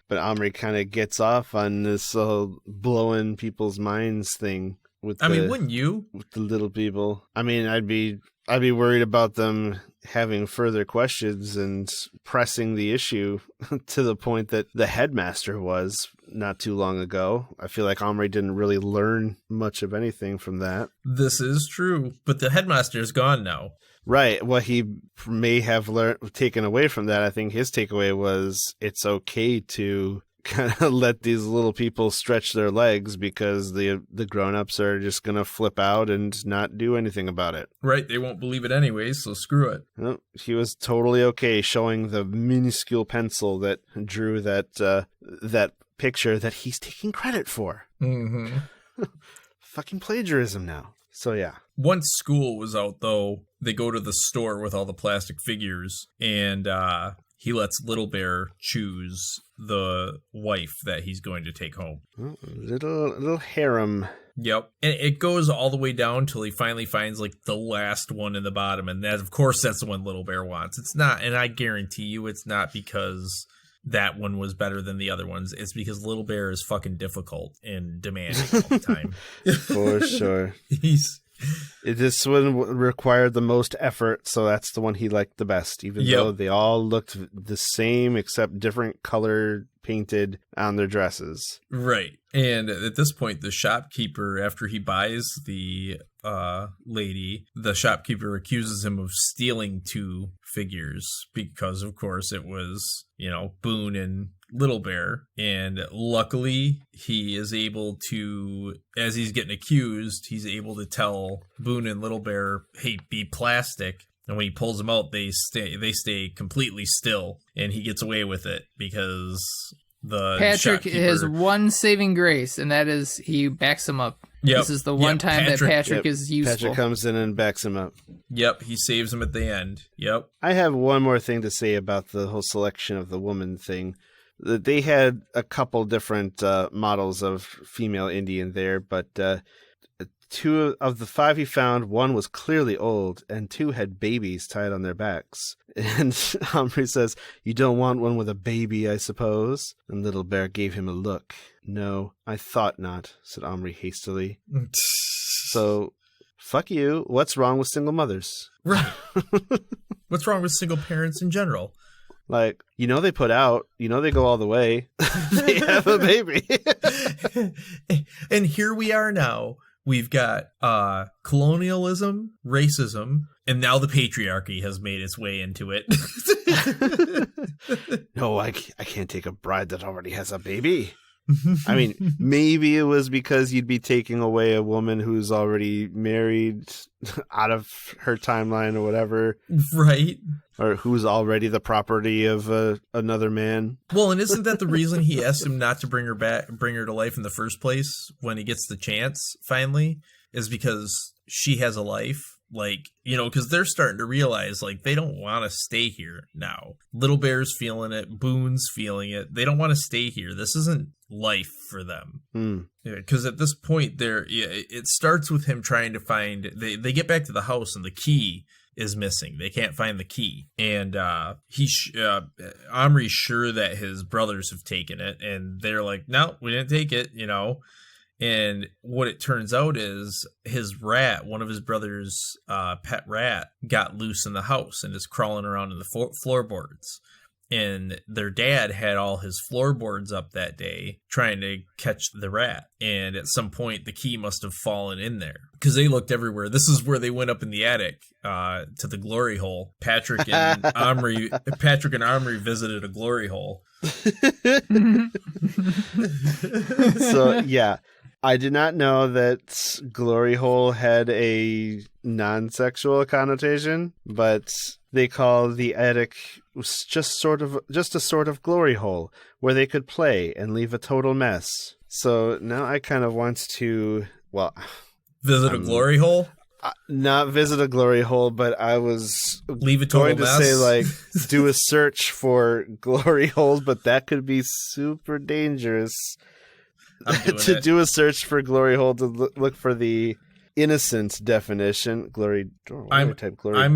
But Omri kind of gets off on this blowing people's minds thing. Wouldn't you? With the little people. I mean, I'd be worried about them having further questions and pressing the issue to the point that the headmaster was not too long ago. I feel like Omri didn't really learn much of anything from that. This is true, but the headmaster is gone now. Right. What he may have taken away from that, I think his takeaway was it's okay to kind of let these little people stretch their legs because the grown-ups are just going to flip out and not do anything about it. Right. They won't believe it anyway, so screw it. No, he was totally okay showing the minuscule pencil that drew that picture that he's taking credit for. Mm-hmm. Fucking plagiarism now. So yeah. Once school was out, though, they go to the store with all the plastic figures, and he lets Little Bear choose the wife that he's going to take home. Oh, little harem. Yep. And it goes all the way down till he finally finds like the last one in the bottom. And that, of course, that's the one Little Bear wants. It's not, and I guarantee you it's not because that one was better than the other ones. It's because Little Bear is fucking difficult and demanding all the time. For sure. This one required the most effort, so that's the one he liked the best, even though they all looked the same except different color painted on their dresses. Right. And at this point, the shopkeeper, after he buys the lady, the shopkeeper accuses him of stealing 2 figures because, of course, it was, Boone and Little Bear. And luckily, he is able to, as he's getting accused, he's able to tell Boone and Little Bear, hey, be plastic. And when he pulls them out, they stay completely still, and he gets away with it because the Patrick shopkeeper has one saving grace, and that is he backs him up. Yep. This is the one time that Patrick is useful. Patrick comes in and backs him up. Yep, he saves him at the end. Yep. I have one more thing to say about the whole selection of the woman thing. They had a couple different models of female Indian there, but two of the 5 he found, one was clearly old, and 2 had babies tied on their backs. And Omri says, "You don't want one with a baby, I suppose?" And Little Bear gave him a look. "No, I thought not," said Omri hastily. So, fuck you. What's wrong with single mothers? Right. What's wrong with single parents in general? Like, they put out, they go all the way. They have a baby. And here we are now. We've got colonialism, racism, and now the patriarchy has made its way into it. No, I can't take a bride that already has a baby. I mean, maybe it was because you'd be taking away a woman who's already married out of her timeline or whatever. Right. Or who's already the property of another man. Well, and isn't that the reason he asked him not to bring her to life in the first place when he gets the chance finally? Is because she has a life. Like, because they're starting to realize, like, they don't want to stay here now. Little Bear's feeling it. Boone's feeling it. They don't want to stay here. This isn't life for them. Because at this point, it starts with him trying to find... They get back to the house, and the key is missing. They can't find the key. And Omri's sure that his brothers have taken it. And they're like, no, we didn't take it, And what it turns out is his rat, one of his brother's pet rat, got loose in the house and is crawling around in the floorboards. And their dad had all his floorboards up that day trying to catch the rat. And at some point, the key must have fallen in there because they looked everywhere. This is where they went up in the attic to the glory hole. Patrick and Omri visited a glory hole. So, yeah. I did not know that glory hole had a non-sexual connotation, but they call the attic just a sort of glory hole where they could play and leave a total mess. So now I kind of want to, visit a glory hole? Not visit a glory hole, but I was leave a total going to mess? say, like, do a search for glory holes, but that could be super dangerous. To do a search for glory hole, to look for the innocent definition. Glory door.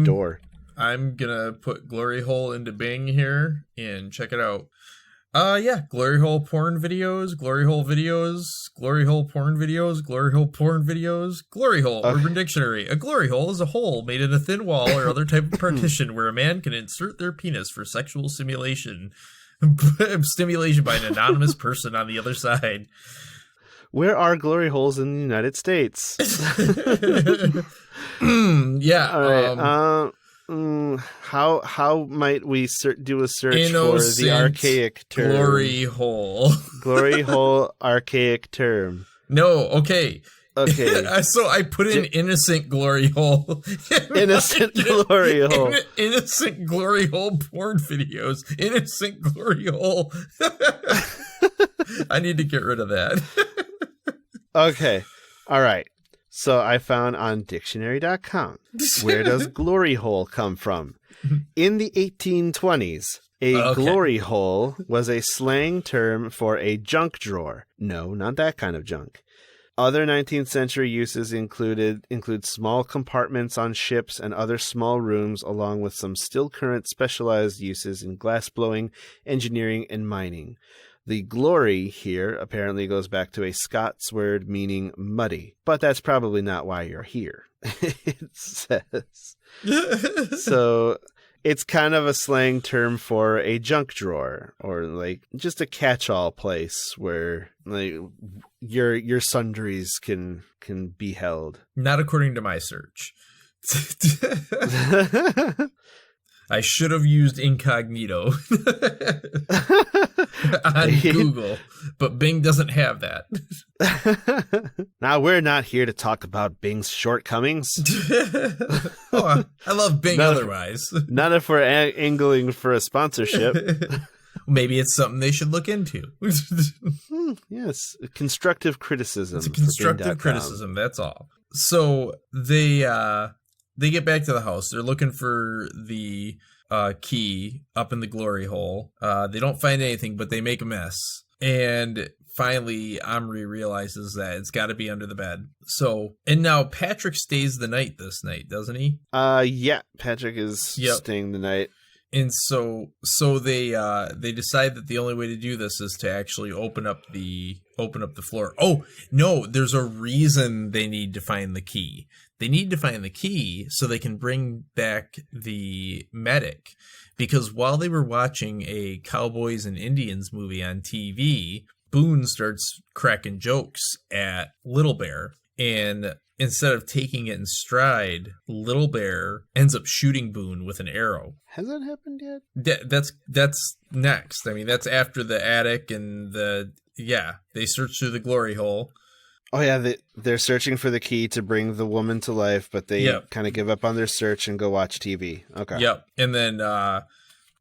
Door. I'm gonna put glory hole into Bing here and check it out. Glory hole porn videos, glory hole videos, glory hole porn videos, glory hole porn videos, glory hole, Urban Dictionary. A glory hole is a hole made in a thin wall or other type of partition where a man can insert their penis for sexual stimulation by an anonymous person on the other side. Where are glory holes in the United States? Yeah. All right. How might we do a search for the archaic term? Glory hole. Glory hole, archaic term. No, okay. Okay. So I put in innocent glory hole. Innocent glory hole. Innocent glory hole porn videos. Innocent glory hole. I need to get rid of that. Okay. All right. So I found on dictionary.com, where does glory hole come from? In the 1820s, glory hole was a slang term for a junk drawer. No, not that kind of junk. Other 19th century uses include small compartments on ships and other small rooms, along with some still current specialized uses in glassblowing, engineering, and mining. The glory here apparently goes back to a Scots word meaning muddy, but that's probably not why you're here. It says. So it's kind of a slang term for a junk drawer, or like just a catch-all place where like your sundries can be held. Not according to my search. I should have used incognito on Google, but Bing doesn't have that. Now, we're not here to talk about Bing's shortcomings. I love Bing otherwise. Not if we're angling for a sponsorship. Maybe it's something they should look into. Yes, constructive criticism. It's a constructive criticism, that's all. So they get back to the house. They're looking for the key up in the glory hole. They don't find anything, but they make a mess. And finally Omri realizes that it's got to be under the bed. So, and now Patrick stays the night this night, doesn't he? Yeah, Patrick is staying the night. And so they decide that the only way to do this is to actually open up the floor. Oh, no, there's a reason they need to find the key. They need to find the key so they can bring back the medic. Because while they were watching a Cowboys and Indians movie on TV, Boone starts cracking jokes at Little Bear. And instead of taking it in stride, Little Bear ends up shooting Boone with an arrow. Has that happened yet? That's next. I mean, that's after the attic and they search through the glory hole. Oh, yeah, they're searching for the key to bring the woman to life, but they kind of give up on their search and go watch TV. Okay. Yep. And then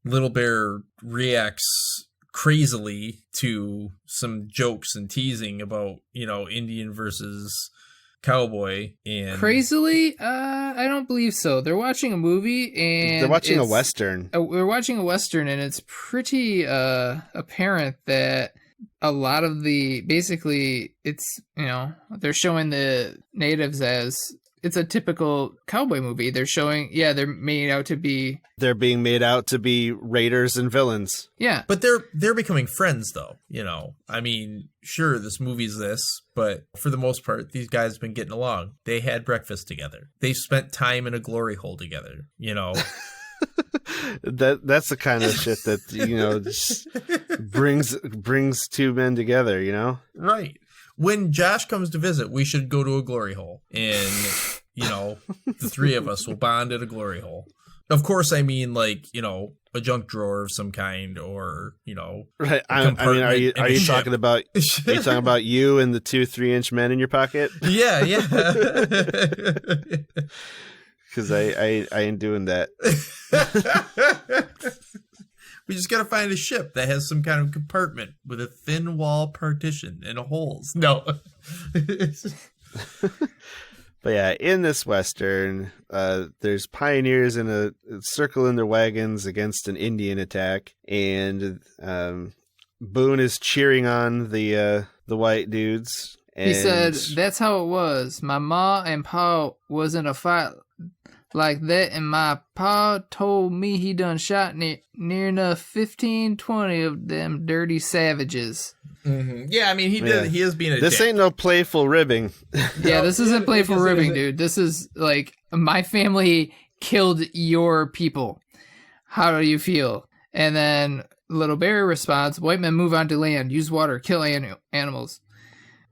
Little Bear reacts crazily to some jokes and teasing about, Indian versus cowboy. And crazily? I don't believe so. They're watching a movie and they're watching a Western. We're watching a Western, and it's pretty apparent that a lot of basically it's, they're showing the natives as it's a typical cowboy movie. They're showing, they're they're being made out to be raiders and villains. Yeah. But they're becoming friends though, I mean, sure, this movie's this, but for the most part, these guys have been getting along. They had breakfast together. They spent time in a glory hole together, That's the kind of shit that just brings two men together, Right. When Josh comes to visit, we should go to a glory hole, and the three of us will bond at a glory hole. Of course, I mean a junk drawer of some kind, or right. I mean, are you talking about you and the 2 3-inch men in your pocket? Yeah. Because I ain't doing that. We just gotta find a ship that has some kind of compartment with a thin wall partition and holes. No. But yeah, in this Western, there's pioneers in a circle in their wagons against an Indian attack, and Boone is cheering on the white dudes. And he said, "That's how it was. My ma and pa was in a fight like that, and my pa told me he done shot near enough 15-20 of them dirty savages." Mm-hmm. Yeah, I mean, he did. He is being a This dick. ain't no playful ribbing. Yeah, this isn't playful ribbing, dude. This is like, my family killed your people. How do you feel? And then Little Bear responds, "White men move onto land, use water, kill animals."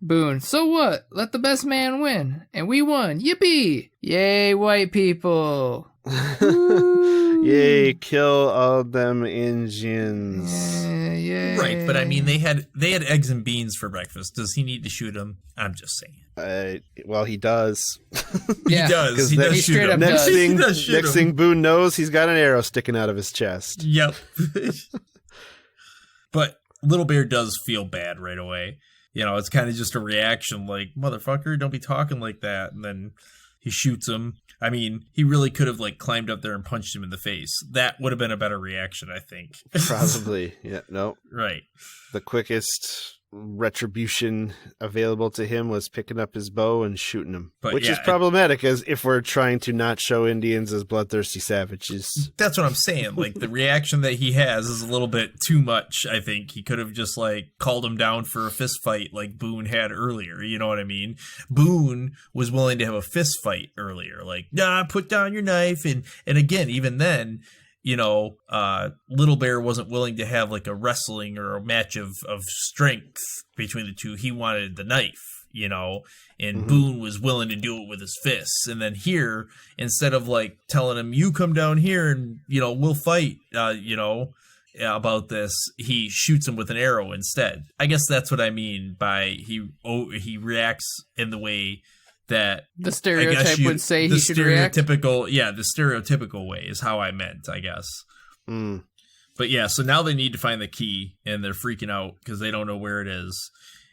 Boone, "So what? Let the best man win. And we won. Yippee! Yay, white people." Yay, kill all them Indians. Yeah. Right, but I mean, they had eggs and beans for breakfast. Does he need to shoot them? I'm just saying. Well, he does. Yeah. He does. He does shoot him. Next thing Boone knows, he's got an arrow sticking out of his chest. Yep. But Little Bear does feel bad right away. It's kind of just a reaction like, motherfucker, don't be talking like that. And then he shoots him. I mean, he really could have climbed up there and punched him in the face. That would have been a better reaction, I think. Probably. Yeah, no. Right. The quickest retribution available to him was picking up his bow and shooting him, which is problematic as if we're trying to not show Indians as bloodthirsty savages. That's what I'm saying. The reaction that he has is a little bit too much. I think he could have just called him down for a fist fight like Boone had earlier. You know what I mean? Boone was willing to have a fist fight earlier. Nah, put down your knife. And again, even then, Little Bear wasn't willing to have a wrestling or a match of strength between the two. He wanted the knife, and Boone was willing to do it with his fists. And then here, instead of telling him, you come down here and, we'll fight, about this, he shoots him with an arrow instead. I guess that's what I mean by he reacts in the way that the stereotype would say he should react. The stereotypical way is how I meant, I guess. Mm. But yeah, so now they need to find the key, and they're freaking out because they don't know where it is.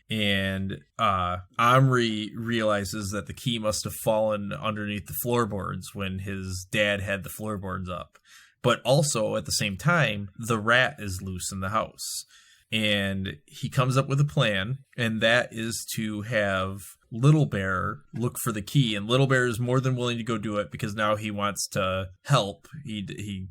And Omri realizes that the key must have fallen underneath the floorboards when his dad had the floorboards up. But also, at the same time, the rat is loose in the house. and he comes up with a plan, and that is to have Little Bear look for the key, and Little Bear is more than willing to go do it because now he wants to help. He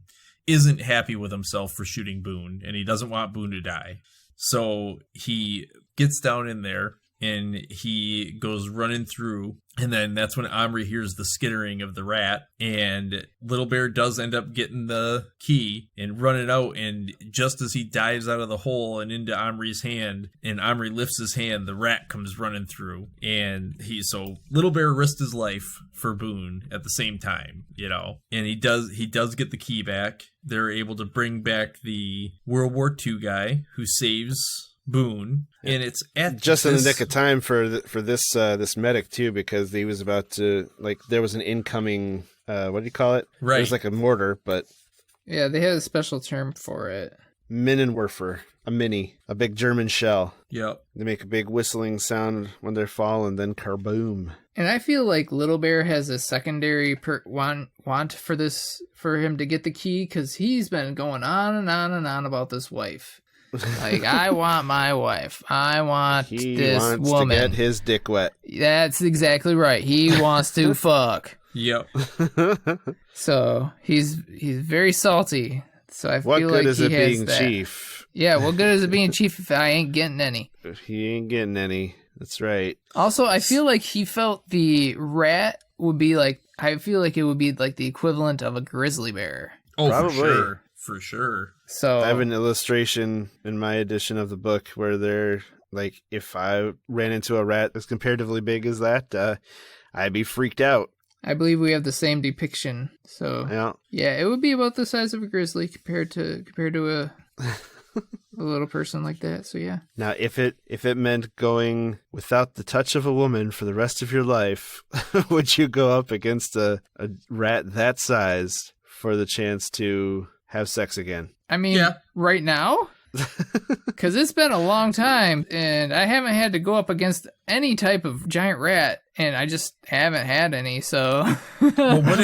isn't happy with himself for shooting Boone, and he doesn't want Boone to die. So he gets down in there, and he goes running through, and then that's when Omri hears the skittering of the rat, and Little Bear does end up getting the key and running out, and just as he dives out of the hole and into Omri's hand, and Omri lifts his hand, the rat comes running through, and so Little Bear risked his life for Boone at the same time, and he does get the key back. They're able to bring back the World War II guy who saves Boone, and it's at just in the nick of time for this medic too, because he was about to, there was an incoming what do you call it? Right, it was like a mortar, but yeah, they had a special term for it. Minenwerfer, a big German shell. Yep, they make a big whistling sound when they fall, and then kaboom. And I feel like Little Bear has a secondary want for him to get the key, because he's been going on and on and on about this wife. Like, I want my wife. I want this woman. He wants to get his dick wet. That's exactly right. He wants to fuck. Yep. So he's very salty. So I what feel good like is he it has being that. chief? Yeah, what good is it being chief if I ain't getting any? If he ain't getting any. That's right. Also, I feel like he felt the rat would be like, I feel like it would be like the equivalent of a grizzly bear. Oh, probably. For sure. So I have an illustration in my edition of the book where they're like, if I ran into a rat as comparatively big as that, I'd be freaked out. I believe we have the same depiction. So yeah, it would be about the size of a grizzly compared to a a little person like that. So yeah. Now, if it meant going without the touch of a woman for the rest of your life, would you go up against a rat that size for the chance to have sex again? I mean, right now? Because it's been a long time, and I haven't had to go up against any type of giant rat, and I just haven't had any, so... Well, what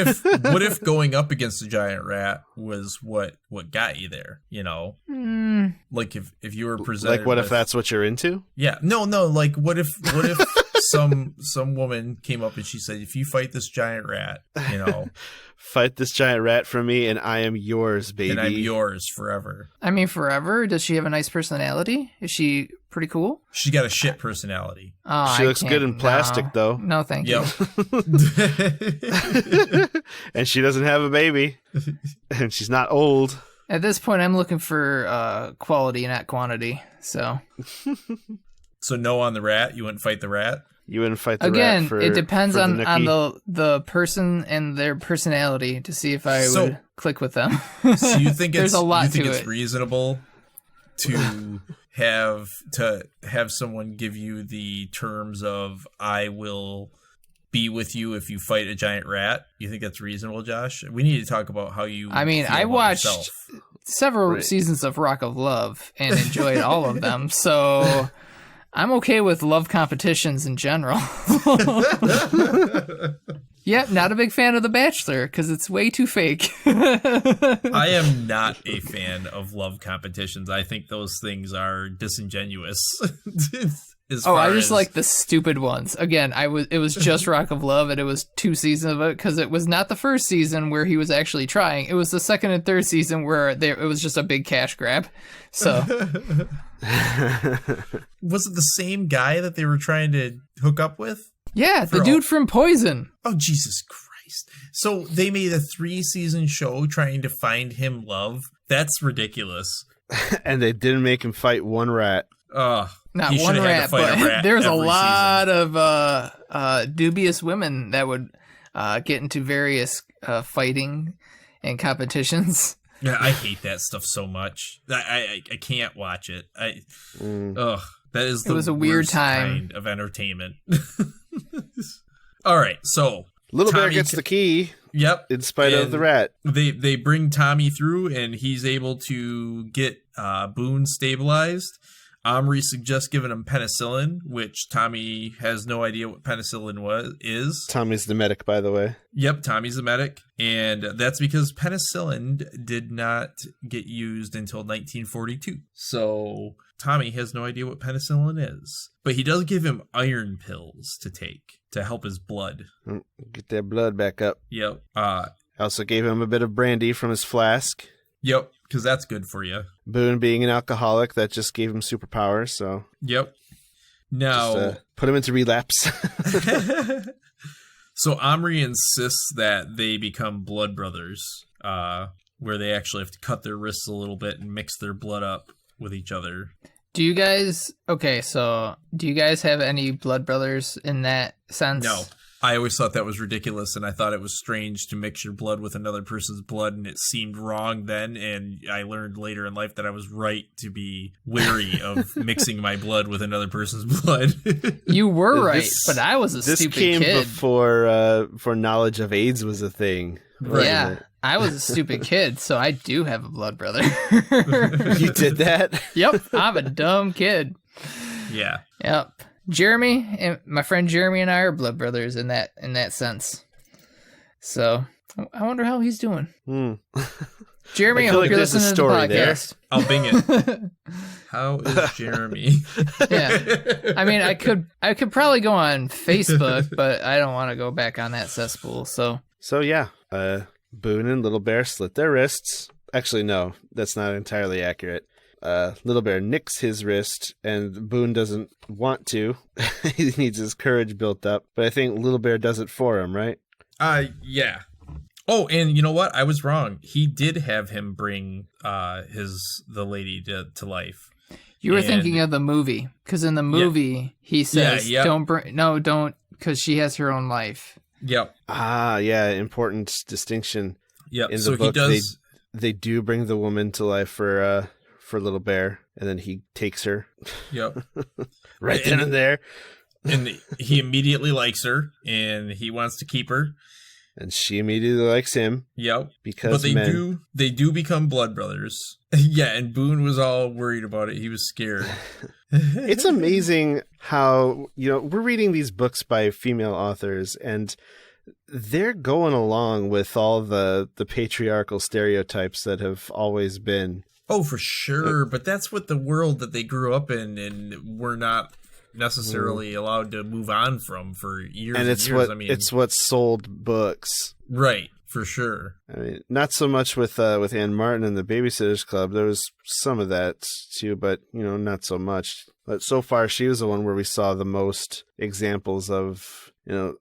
if going up against a giant rat was what got you there, Like, if you were presented Like, what if that's what you're into? Yeah. No, like, what if some woman came up and she said, if you fight this giant rat, Fight this giant rat for me, and I am yours, baby. And I'm yours forever. I mean, forever? Does she have a nice personality? Is she pretty cool? She got a shit personality. Oh, she looks good in plastic, though. No, thank you. And she doesn't have a baby. And she's not old. At this point, I'm looking for quality, not quantity, so... So no on the rat? You wouldn't fight the rat? You wouldn't fight the Again, rat for it depends on the person and their personality to see if I would click with them. So you think There's a lot to it's it. reasonable to have someone give you the terms of I will be with you if you fight a giant rat? You think that's reasonable, Josh? We need to talk about how you I mean, feel I about watched yourself. several seasons of Rock of Love and enjoyed all of them, so I'm okay with love competitions in general. Yep, not a big fan of The Bachelor because it's way too fake. I am not a fan of love competitions. I think those things are disingenuous. I just like the stupid ones. Again, it was just Rock of Love, and it was 2 seasons of it because it was not the first season where he was actually trying. It was the second and third season where it was just a big cash grab. So, was it the same guy that they were trying to hook up with? Yeah, the dude from Poison. Oh, Jesus Christ. So they made a 3-season show trying to find him love? That's ridiculous. And they didn't make him fight one rat. Not one rat, but there's a lot of dubious women that would get into various fighting and competitions. Yeah, I hate that stuff so much. I can't watch it. That is the weird time kind of entertainment. All right, so Little Bear gets the key. Yep. In spite of the rat. They bring Tommy through, and he's able to get Boone stabilized. Omri suggests giving him penicillin, which Tommy has no idea what penicillin is. Tommy's the medic, by the way. Yep, Tommy's the medic. And that's because penicillin did not get used until 1942. So Tommy has no idea what penicillin is. But he does give him iron pills to take to help his blood. Get that blood back up. Yep. I also gave him a bit of brandy from his flask. Yep, because that's good for you. Boone being an alcoholic, that just gave him superpowers, so... Yep. Now... Just, put him into relapse. So Omri insists that they become blood brothers, where they actually have to cut their wrists a little bit and mix their blood up with each other. Do you guys have any blood brothers in that sense? No. I always thought that was ridiculous, and I thought it was strange to mix your blood with another person's blood, and it seemed wrong then, and I learned later in life that I was right to be wary of mixing my blood with another person's blood. You were right, but I was a stupid kid. This came before knowledge of AIDS was a thing. Yeah, I was a stupid kid, so I do have a blood brother. You did that? Yep, I'm a dumb kid. Yeah. Yep. Jeremy and my friend Jeremy and I are blood brothers in that sense. So I wonder how he's doing. Jeremy, I hope you're listening to the podcast. I'll bing it. How is Jeremy? Yeah, I mean, I could probably go on Facebook, but I don't want to go back on that cesspool. So yeah, Boone and Little Bear slit their wrists. Actually, no, that's not entirely accurate. Little Bear nicks his wrist, and Boone doesn't want to. He needs his courage built up. But I think Little Bear does it for him, right? Yeah. Oh, and you know what? I was wrong. He did have him bring the lady to life. You were thinking of the movie, because in the movie he says, "Don't, because she has her own life." Yep. Yeah, important distinction. Yep. In the so book, he does. They do bring the woman to life for Little Bear, and then he takes her. Yep. Right then and there. And he immediately likes her, and he wants to keep her. And she immediately likes him. Yep. Because they do become blood brothers. Yeah, and Boone was all worried about it. He was scared. It's amazing how, we're reading these books by female authors, and they're going along with all the patriarchal stereotypes that have always been. Oh, for sure. But that's what the world that they grew up in, and we're not necessarily allowed to move on from for years and years. It's what sold books. Right, for sure. I mean, not so much with Anne Martin and the Babysitters Club. There was some of that too, but not so much. But so far, she was the one where we saw the most examples of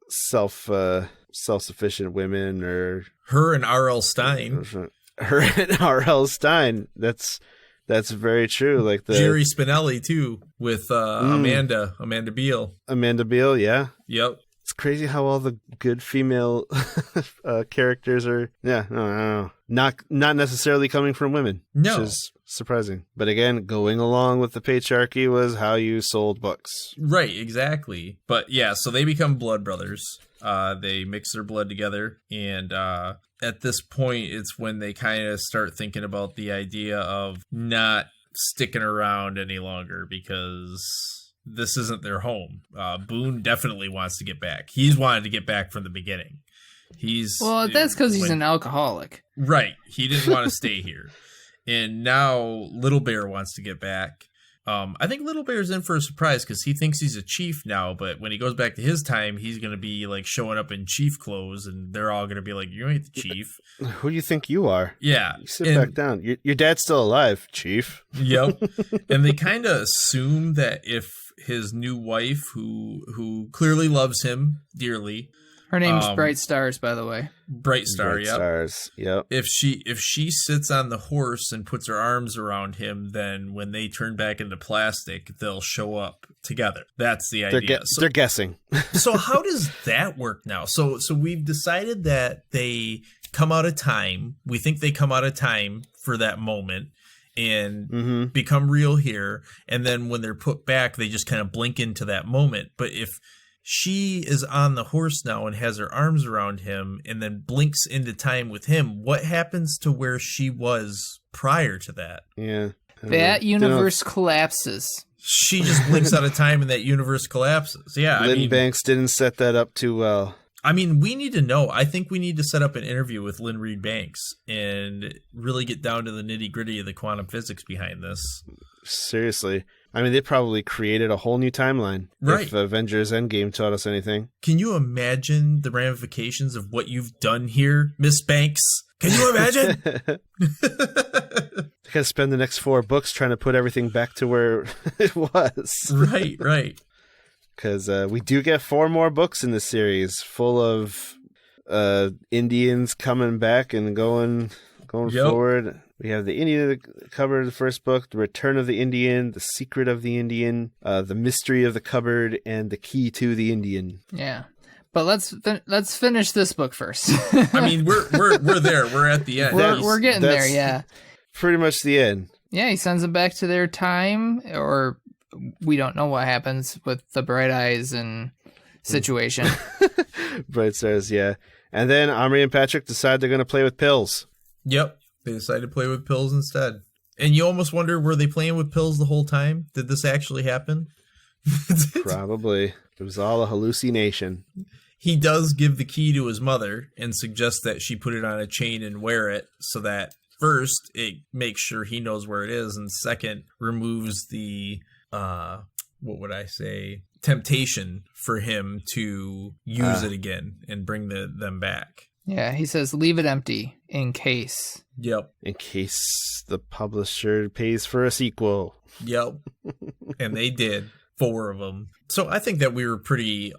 self-sufficient women, or her and R.L. Stein. Her and R.L. Stein. That's very true. Like the Jerry Spinelli too, with Amanda Beale. Amanda Beale, yeah. Yep. It's crazy how all the good female characters are, not necessarily coming from women, which is surprising. But again, going along with the patriarchy was how you sold books. Right, exactly. But yeah, so they become blood brothers. They mix their blood together, and at this point, it's when they kind of start thinking about the idea of not sticking around any longer, because this isn't their home. Boone definitely wants to get back. He's wanted to get back from the beginning. That's because he's an alcoholic. Right. He didn't want to stay here. And now Little Bear wants to get back. I think Little Bear's in for a surprise, because he thinks he's a chief now, but when he goes back to his time, he's going to be like showing up in chief clothes, and they're all going to be like, "You ain't the chief. Who do you think you are?" Yeah. You sit back down. Your dad's still alive, chief. Yep. And they kind of assume that if his new wife, who clearly loves him dearly, her name's Bright Stars, by the way. Bright Stars, yep. If she sits on the horse and puts her arms around him, then when they turn back into plastic, they'll show up together. That's the idea. They're guessing. So how does that work now? So we've decided that they come out of time. We think they come out of time for that moment and become real here. And then when they're put back, they just kind of blink into that moment. But if she is on the horse now and has her arms around him and then blinks into time with him, what happens to where she was prior to that? Yeah. That universe collapses. She just blinks out of time and that universe collapses. Yeah, Lynn Banks didn't set that up too well. I mean, we need to know. I think we need to set up an interview with Lynn Reed Banks and really get down to the nitty-gritty of the quantum physics behind this. Seriously. I mean, they probably created a whole new timeline. Right. If Avengers Endgame taught us anything. Can you imagine the ramifications of what you've done here, Miss Banks? Can you imagine? They gotta spend the next 4 books trying to put everything back to where it was. Right. Because we do get 4 more books in the series, full of Indians coming back and going forward. We have the Indian cupboard of the first book, the Return of the Indian, the Secret of the Indian, the Mystery of the Cupboard, and the Key to the Indian. Yeah. But let's finish this book first. I mean, we're there. We're at the end. We're getting there. Yeah. Pretty much the end. Yeah, he sends them back to their time, or we don't know what happens with the Bright Eyes and situation. Bright Stars, yeah. And then Omri and Patrick decide they're going to play with pills. Yep. They decided to play with pills instead. And you almost wonder, were they playing with pills the whole time? Did this actually happen? Probably. It was all a hallucination. He does give the key to his mother and suggests that she put it on a chain and wear it so that first, it makes sure he knows where it is, and second, removes the, temptation for him to use it again and bring them back. Yeah, he says, leave it empty in case. Yep. In case the publisher pays for a sequel. Yep. And they did. 4 of them. So I think that we were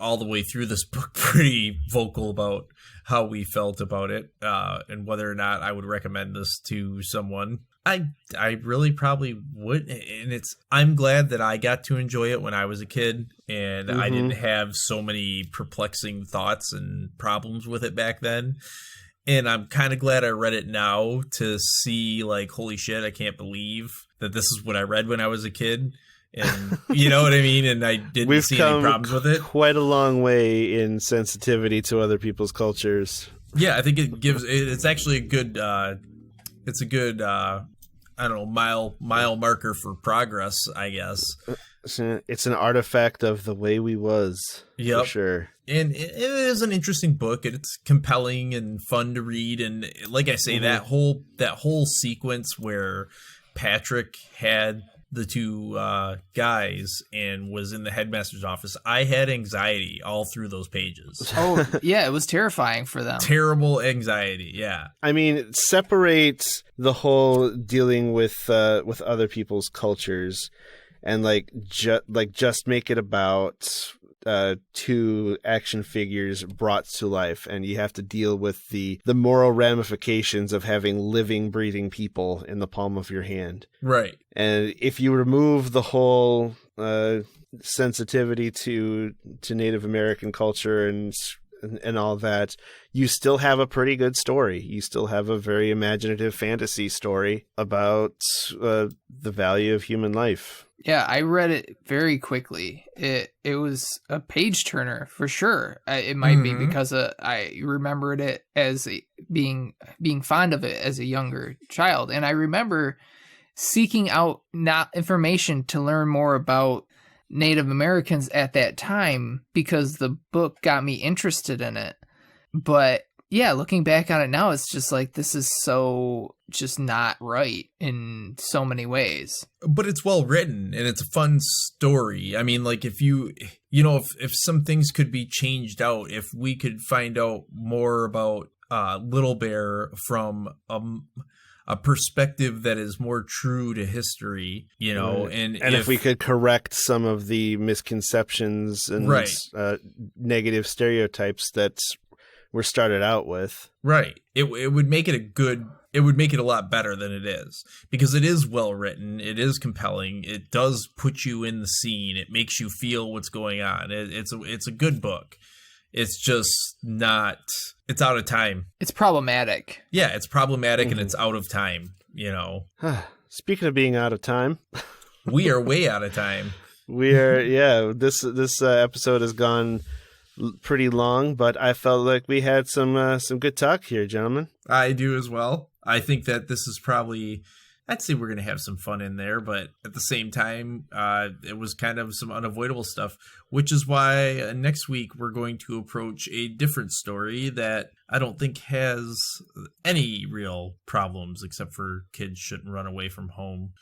all the way through this book, pretty vocal about how we felt about it, and whether or not I would recommend this to someone. I really probably would, and I'm glad that I got to enjoy it when I was a kid, and I didn't have so many perplexing thoughts and problems with it back then. And I'm kind of glad I read it now to see, like, holy shit, I can't believe that this is what I read when I was a kid. And you know what I mean? And I didn't see any problems with it. Quite a long way in sensitivity to other people's cultures. Yeah, I think it's actually a good, I don't know, mile marker for progress, I guess. It's an artifact of the way we was. Yep. For sure. And it is an interesting book. It's compelling and fun to read. And like I say, that whole sequence where Patrick had the 2 guys and was in the headmaster's office, I had anxiety all through those pages. Oh, yeah, it was terrifying for them. Terrible anxiety, yeah. I mean, separate the whole dealing with other people's cultures and just make it about 2 action figures brought to life, and you have to deal with the moral ramifications of having living, breathing people in the palm of your hand. Right. And if you remove the whole sensitivity to Native American culture and all that, you still have a pretty good story. You still have a very imaginative fantasy story about the value of human life. Yeah, I read it very quickly. It was a page turner for sure. It might be because I remembered it as being fond of it as a younger child, and I remember seeking out information to learn more about Native Americans at that time because the book got me interested in it. But yeah, looking back on it now, it's just like, this is so just not right in so many ways. But it's well written and it's a fun story. I mean, like if if some things could be changed out, if we could find out more about Little Bear from a perspective that is more true to history, right. and if we could correct some of the misconceptions and negative stereotypes that were started out with. Right. It would make it a lot better than it is, because it is well written. It is compelling. It does put you in the scene. It makes you feel what's going on. It's a good book. It's just not, it's out of time. It's problematic. Yeah, it's problematic and it's out of time, Speaking of being out of time. We are way out of time. We are, yeah. This episode has gone pretty long, but I felt like we had some good talk here, gentlemen. I do as well. I think that this is probably I'd say we're going to have some fun in there, but at the same time, it was kind of some unavoidable stuff, which is why next week we're going to approach a different story that I don't think has any real problems except for kids shouldn't run away from home.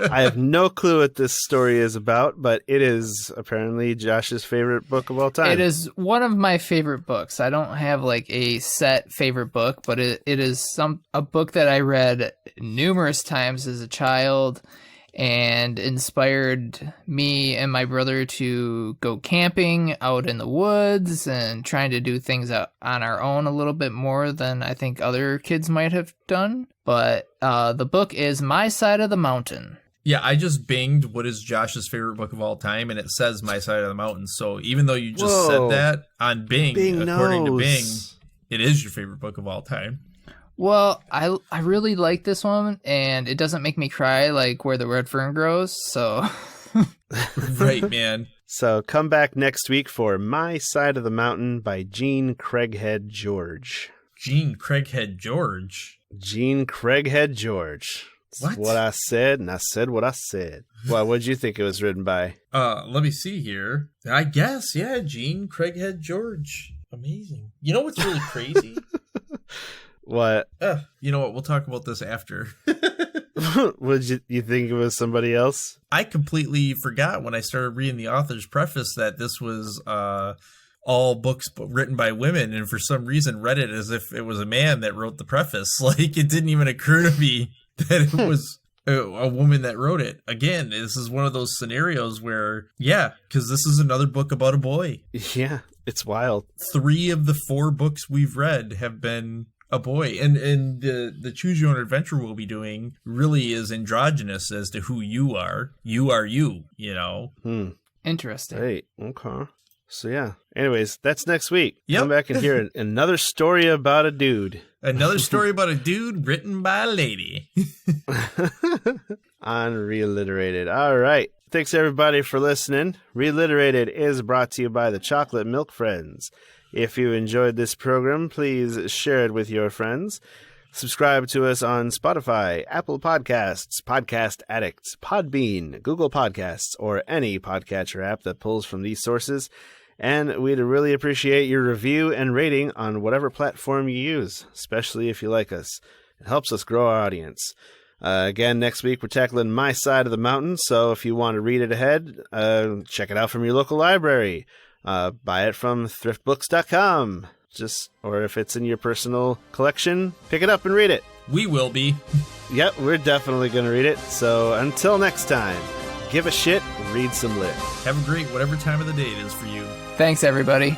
I have no clue what this story is about, but it is apparently Josh's favorite book of all time. It is one of my favorite books. I don't have like a set favorite book, but it is a book that I read numerous times as a child and inspired me and my brother to go camping out in the woods and trying to do things out on our own a little bit more than I think other kids might have done. But the book is My Side of the Mountain. Yeah, I just binged what is Josh's favorite book of all time, and it says My Side of the Mountain. So even though you just said that on Bing according to Bing, it is your favorite book of all time. Well, I really like this one, and it doesn't make me cry like Where the Red Fern Grows, so... Right, man. So come back next week for My Side of the Mountain by Gene Craighead George. Gene Craighead George? Gene Craighead George. That's what I said, and I said what I said. Well, what did you think it was written by? Let me see here. I guess, yeah, Gene Craighead George. Amazing. You know what's really crazy? What? You know what? We'll talk about this after. Would you think it was somebody else? I completely forgot when I started reading the author's preface that this was all books written by women, and for some reason read it as if it was a man that wrote the preface. Like, it didn't even occur to me that it was a woman that wrote it. Again, this is one of those scenarios where, yeah, because this is another book about a boy. Yeah, it's wild. 3 of the 4 books we've read have been a boy, and the Choose Your Own Adventure we'll be doing really is androgynous as to who you are. You are you, you know. Interesting. Great. Okay. So yeah. Anyways, that's next week. Yep. Come back and hear another story about a dude. Another story about a dude written by a lady. On ReLiterated. All right. Thanks everybody for listening. ReLiterated is brought to you by the Chocolate Milk Friends. If you enjoyed this program, please share it with your friends. Subscribe to us on Spotify, Apple Podcasts, Podcast Addict, Podbean, Google Podcasts, or any podcatcher app that pulls from these sources. And we'd really appreciate your review and rating on whatever platform you use, especially if you like us. It helps us grow our audience. Again, next week we're tackling My Side of the Mountain, so if you want to read it ahead, check it out from your local library. Buy it from thriftbooks.com. Or if it's in your personal collection, pick it up and read it. We will be. Yep, we're definitely going to read it. So until next time, give a shit, read some lit. Have a great whatever time of the day it is for you. Thanks, everybody.